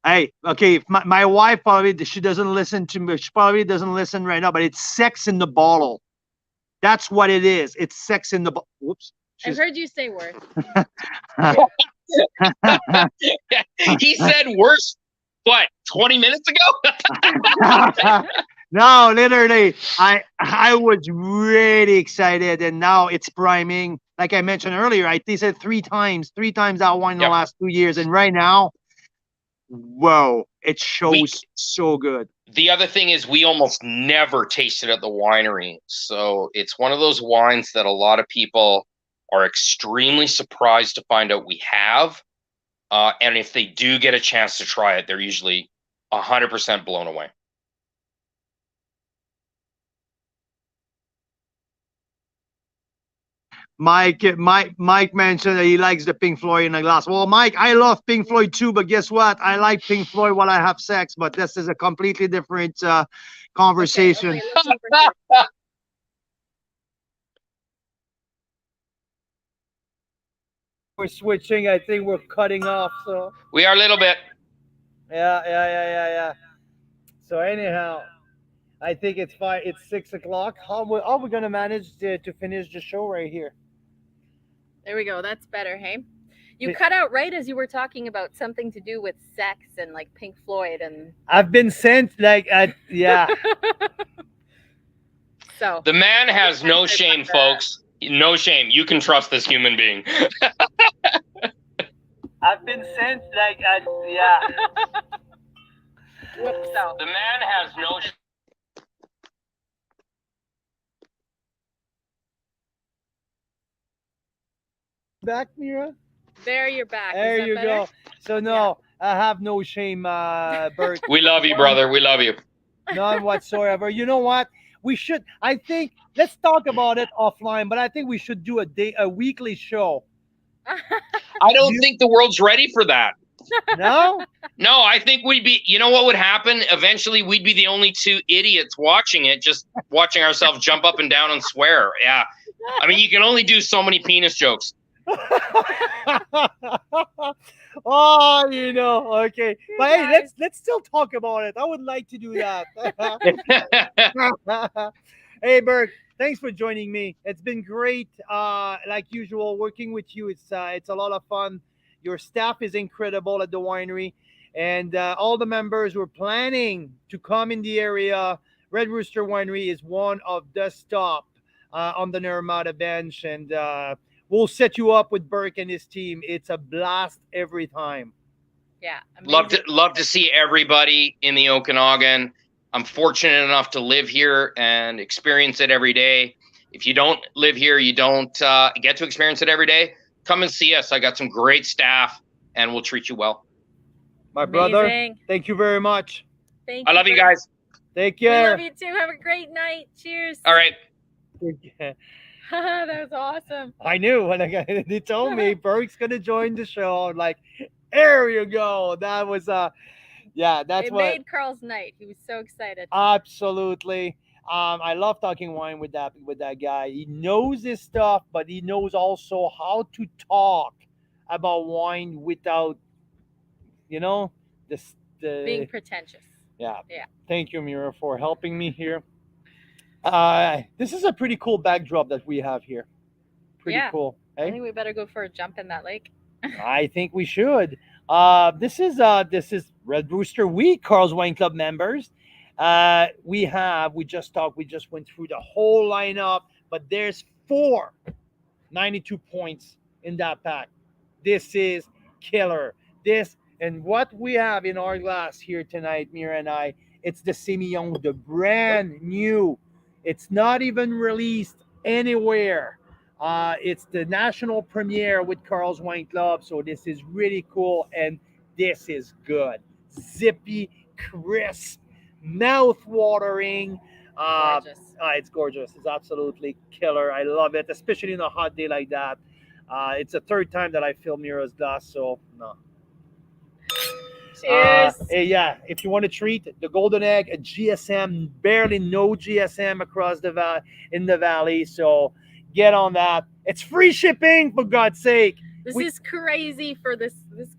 Hey, okay, my wife probably, she doesn't listen to me. She probably doesn't listen right now, but it's sex in the bottle. That's what it is. It's sex in the bottle. Whoops. I've heard you say worse. He said worse, what, 20 minutes ago? No, literally, I was really excited, and now it's priming. Like I mentioned earlier, I tasted three times that wine in the last 2 years, and right now, whoa, it shows so good. The other thing is we almost never taste it at the winery, so it's one of those wines that a lot of people are extremely surprised to find out we have, and if they do get a chance to try it, they're usually 100% blown away. Mike mentioned that he likes the Pink Floyd in a glass. Well, Mike, I love Pink Floyd too, but guess what? I like Pink Floyd while I have sex, but this is a completely different conversation. Okay. We're switching. I think we're cutting off. So we are a little bit. Yeah. So anyhow, I think it's 6 o'clock. How are we gonna manage to finish the show right here? There we go. That's better, hey? You cut out right as you were talking about something to do with sex and like Pink Floyd and... I've been sent yeah. So the man has no shame, folks. No shame. You can trust this human being. I've been sent yeah. Whoops, so. The man has no shame. Back, Mira? There, you're back. There you go. So no, I have no shame, Bert. We love you, brother. We love you. None whatsoever. You know what? We should. I think let's talk about it offline. But I think we should do a weekly show. I don't think the world's ready for that. No. No, I think we'd be. You know what would happen? Eventually, we'd be the only two idiots watching it, just watching ourselves jump up and down and swear. Yeah. I mean, you can only do so many penis jokes. Oh, okay. But hey, let's still talk about it. I would like to do that. Hey, Bert, thanks for joining me. It's been great. Like usual, working with you. It's a lot of fun. Your staff is incredible at the winery, and all the members who are planning to come in the area. Red Rooster Winery is one of the stop on the Naramata bench, and we'll set you up with Burke and his team. It's a blast every time. Yeah. Amazing. Love to see everybody in the Okanagan. I'm fortunate enough to live here and experience it every day. If you don't live here, you don't get to experience it every day. Come and see us. I got some great staff, and we'll treat you well. My brother, thank you very much. Thank you. I love you guys. Take care. We love you too. Have a great night. Cheers. All right. That was awesome. I knew when they told me Berg's gonna join the show. I'm like, there you go. That was yeah, that's It what made Carl's night. He was so excited. absolutely. I love talking wine with that guy. He knows his stuff, but he knows also how to talk about wine without, you know, this Being the pretentious. yeah. Yeah. Thank you, Mira, for helping me here. This is a pretty cool backdrop that we have here. Pretty Yeah. cool. I Hey? think we better go for a jump in that lake. I think we should. This is Red Rooster Week, Carl's Wine Club members. We just talked, we just went through the whole lineup, but there's 92 points in that pack. This is killer. This and what we have in our glass here tonight, Mira and I, it's the Semillon, the brand new. It's not even released anywhere. It's the national premiere with Carl's Wine Club, so this is really cool and this is good. Zippy, crisp, mouth-watering. Gorgeous. It's gorgeous. It's absolutely killer. I love it, especially on a hot day like that. It's the third time that I fill Mira's glass, so no. Cheers. Yeah, if you want to treat the golden egg, a GSM, barely no GSM across in the valley, so get on that. It's free shipping, for God's sake. This is crazy for this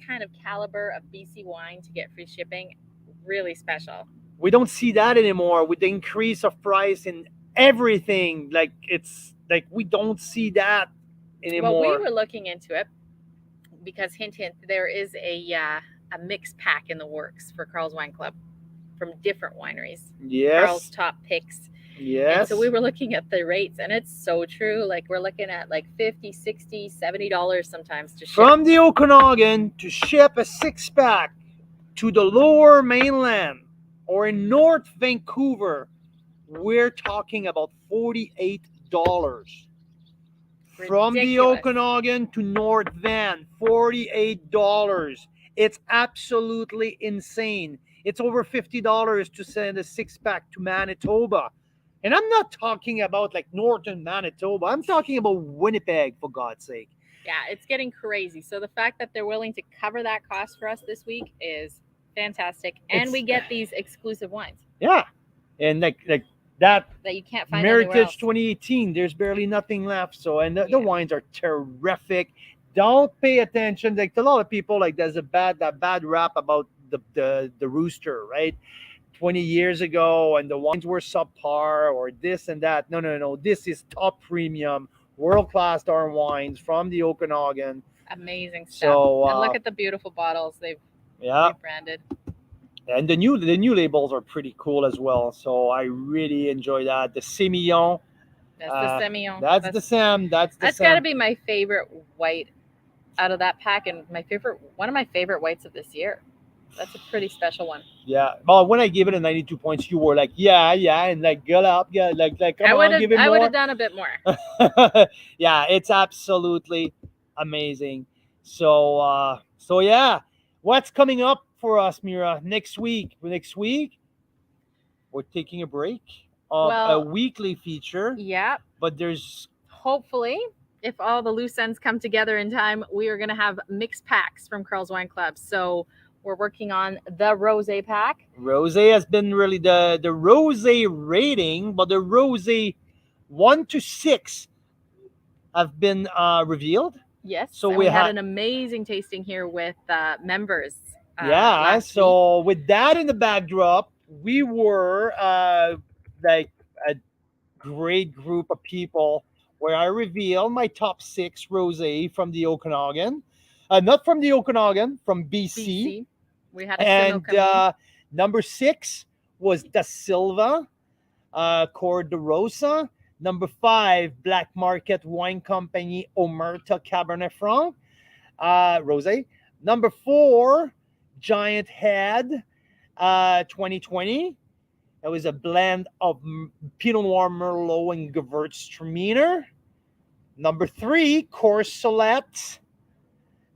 kind of caliber of BC wine to get free shipping. Really special. We don't see that anymore with the increase of price in everything. Like it's like we don't see that anymore. Well, we were looking into it because hint, there is a mixed pack in the works for Carl's Wine Club from different wineries. Yes. Carl's top picks. Yes. And so we were looking at the rates, and it's so true. Like we're looking at like $50, $60, $70 sometimes to ship. From the Okanagan to ship a 6-pack to the lower mainland or in North Vancouver, we're talking about $48. From the Ridiculous. Okanagan to North Van, $48. It's absolutely insane. It's over $50 to send a 6-pack to Manitoba. And I'm not talking about like northern Manitoba. I'm talking about Winnipeg, for God's sake. Yeah, it's getting crazy. So the fact that they're willing to cover that cost for us this week is fantastic. And we get these exclusive wines. Yeah. And like that you can't find anywhere Meritage else. 2018, there's barely nothing left. So and the wines are terrific. Don't pay attention. Like a lot of people, like there's that bad rap about the rooster, right? 20 years ago, and the wines were subpar or this and that. No. This is top premium, world-class darn wines from the Okanagan. Amazing stuff. So and look at the beautiful bottles they've branded. And the new labels are pretty cool as well. So I really enjoy that. The Semillon. That's the Semillon. That's the Sam. That's got to be my favorite white out of that pack, and one of my favorite whites of this year. That's a pretty special one. Yeah. Well, when I gave it a 92 points, you were like, yeah, and like, get up, yeah, like, come on, give it more. I would have done a bit more. Yeah, it's absolutely amazing. So yeah, what's coming up for us, Mira? Next week, we're taking a break of a weekly feature. Yeah. But there's hopefully, if all the loose ends come together in time, we are going to have mixed packs from Carl's Wine Club. So we're working on the rosé pack. Rosé has been really the rosé rating, but the rosé 1 to 6 have been revealed. Yes. So we had an amazing tasting here with members. So with that in the backdrop, we were like a great group of people where I revealed my top 6 rosé from the Okanagan. Not from the Okanagan, from BC. We had a number 6 was Da Silva, Cor de Rosa. Number 5, Black Market Wine Company, Omerta Cabernet Franc, rosé. Number 4, Giant Head, 2020. It was a blend of Pinot Noir, Merlot, and Gewürztraminer. Number 3, Courcelette.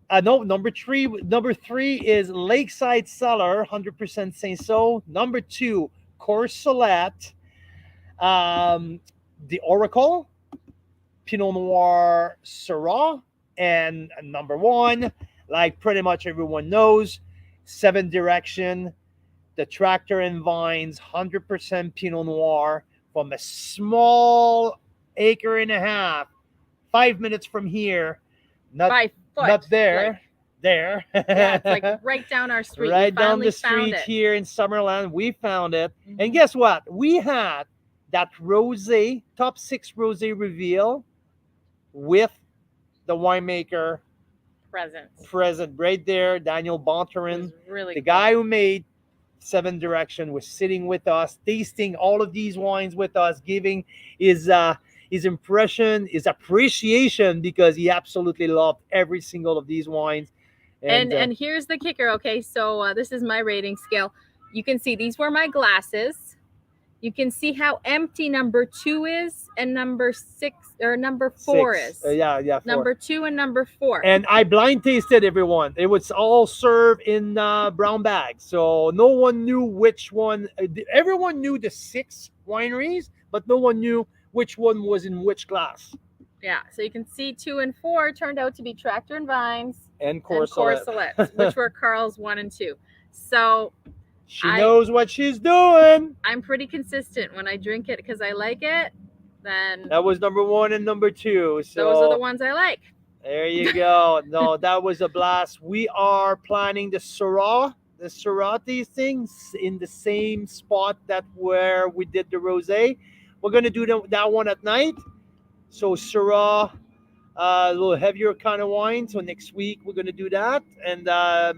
Number three is Lakeside Cellar, 100% Saint-So. Number 2, Courcelette. The Oracle. Pinot Noir Syrah, and number one, like pretty much everyone knows, Seven Direction, the Tractor and Vines 100% Pinot Noir from a small acre and a half, 5 minutes from here. Not By foot. not there. Like, there. yeah, it's like right down our street. Right We down finally the found street it. here in Summerland. We found it. And Mhm. guess what? We had that rosé, top 6 rosé reveal with the winemaker Presents. present right there, Daniel It Bontarin. was really The cool. guy who made Seven Direction was sitting with us, tasting all of these wines with us, giving his impression, his appreciation, because he absolutely loved every single of these wines. And here's the kicker. Okay, so this is my rating scale. You can see these were my glasses. You can see how empty number 2 is and number 6 or number 4 six. is. Yeah, 4. Number 2 and number 4. And I blind tasted everyone. It was all served in brown bags, so no one knew which one. Everyone knew the 6 wineries, but no one knew which one was in which glass. Yeah, so you can see 2 and 4 turned out to be Tractor and Vines And and Corsolet. Corsolets, which were Carl's 1 and 2. So She knows what she's doing. I'm pretty consistent when I drink it because I like it. Then That was number 1 and number 2. So those are the ones I like. there you go. No, that was a blast. We are planning the Syrah tasting in the same spot that where we did the rosé. We're gonna do that one at night. So Syrah, a little heavier kind of wine. So next week we're gonna do that, and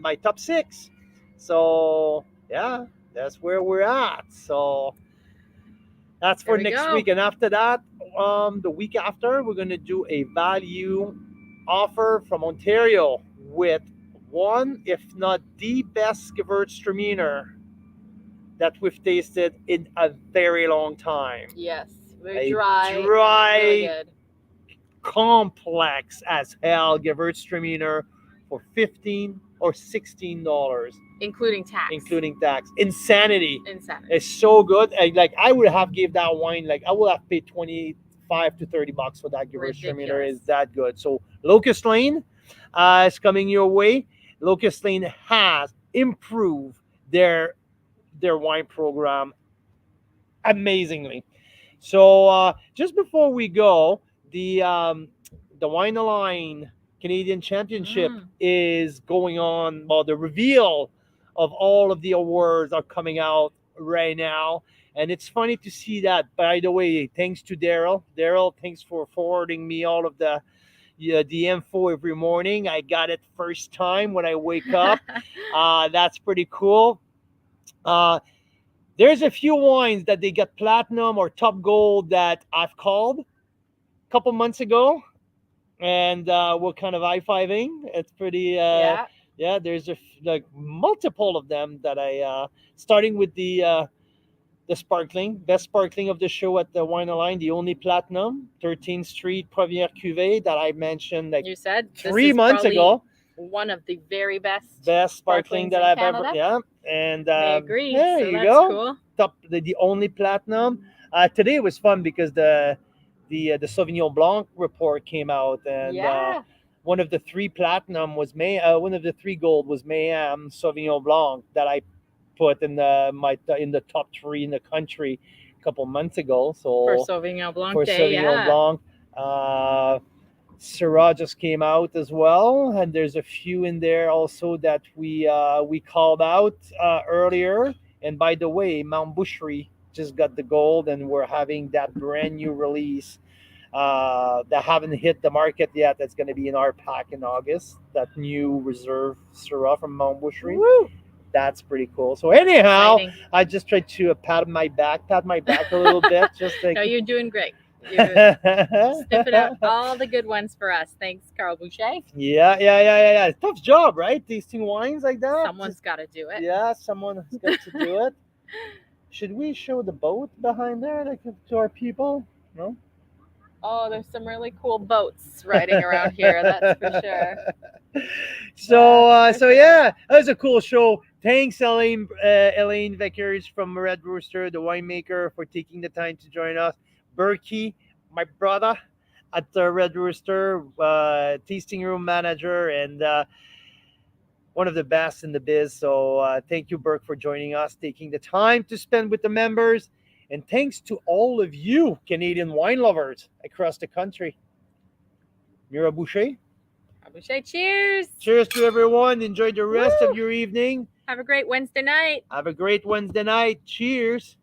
my top 6. So yeah, that's where we're at. So that's for There we next go. week, and after that, the week after, we're gonna do a value offer from Ontario with one, if not the best Gewürztraminer that we've tasted in a very long time. Yes, A very dry. dry, Really good. complex as hell Gewürztraminer for $15 or $16, Including tax. including tax. Insanity. Insanity. It's so good. I would have gave that wine, like I would have paid $25 to $30 for that Gewürztraminer. Ridiculous. Is that good? So Locust Lane is coming your way. Locust Lane has improved their wine program amazingly. So just before we go, the Wine Line Canadian Championship is going on. Well, the reveal of all of the awards are coming out right now, and it's funny to see that. By the way, thanks to Daryl. Daryl, thanks for forwarding me all of the info every morning. I got it first time when I wake up. That's pretty cool. There's a few wines that they got platinum or top gold that I've called a couple months ago, and we're kind of high-fiving. It's pretty yeah, there's like multiple of them that I starting with the sparkling, best sparkling of the show at the Wine Line, the only platinum 13th Street Première Cuvée that I mentioned like You said this 3 is months probably ago. one of the very best. Sparkling sparklings that in I've Canada? ever, yeah. And I agree. there so you that's go. cool. Top the only platinum. Today was fun because the Sauvignon Blanc report came out, and Yeah. one of the 3 platinum was one of the 3 gold was Mayhem Sauvignon Blanc that I put in the top 3 in the country a couple months ago. So For Sauvignon Blanc for Day, Sauvignon Blanc. Syrah just came out as well, and there's a few in there also that we called out earlier. And by the way, Mount Boucherie just got the gold, and we're having that brand new release that haven't hit the market yet. That's going to be in our pack in August. That new reserve Syrah from Mount Boucherie. Woo! That's pretty cool. So anyhow, Exciting. I just tried to pat my back a little bit, just like No, you're doing great. You're sniffing out all the good ones for us. Thanks, Carl Boucher. Yeah. Tough job, right? Tasting wines like that. Someone's got to do it. Yeah, someone has got to do it. Should we show the boat behind there, like to our people? No. Oh, there's some really cool boats riding around here. That's for sure. So yeah, that was a cool show. Thanks, Elaine Vickers from Red Rooster, the winemaker, for taking the time to join us. Berkey, my brother, at the Red Rooster, tasting room manager, and one of the best in the biz. So thank you, Burke, for joining us, taking the time to spend with the members. And thanks to all of you Canadian wine lovers across the country. Mira Boucher. Abhishek, cheers. Cheers to everyone. Enjoy the rest Woo! of your evening. Have a great Wednesday night. Have a great Wednesday night. Cheers.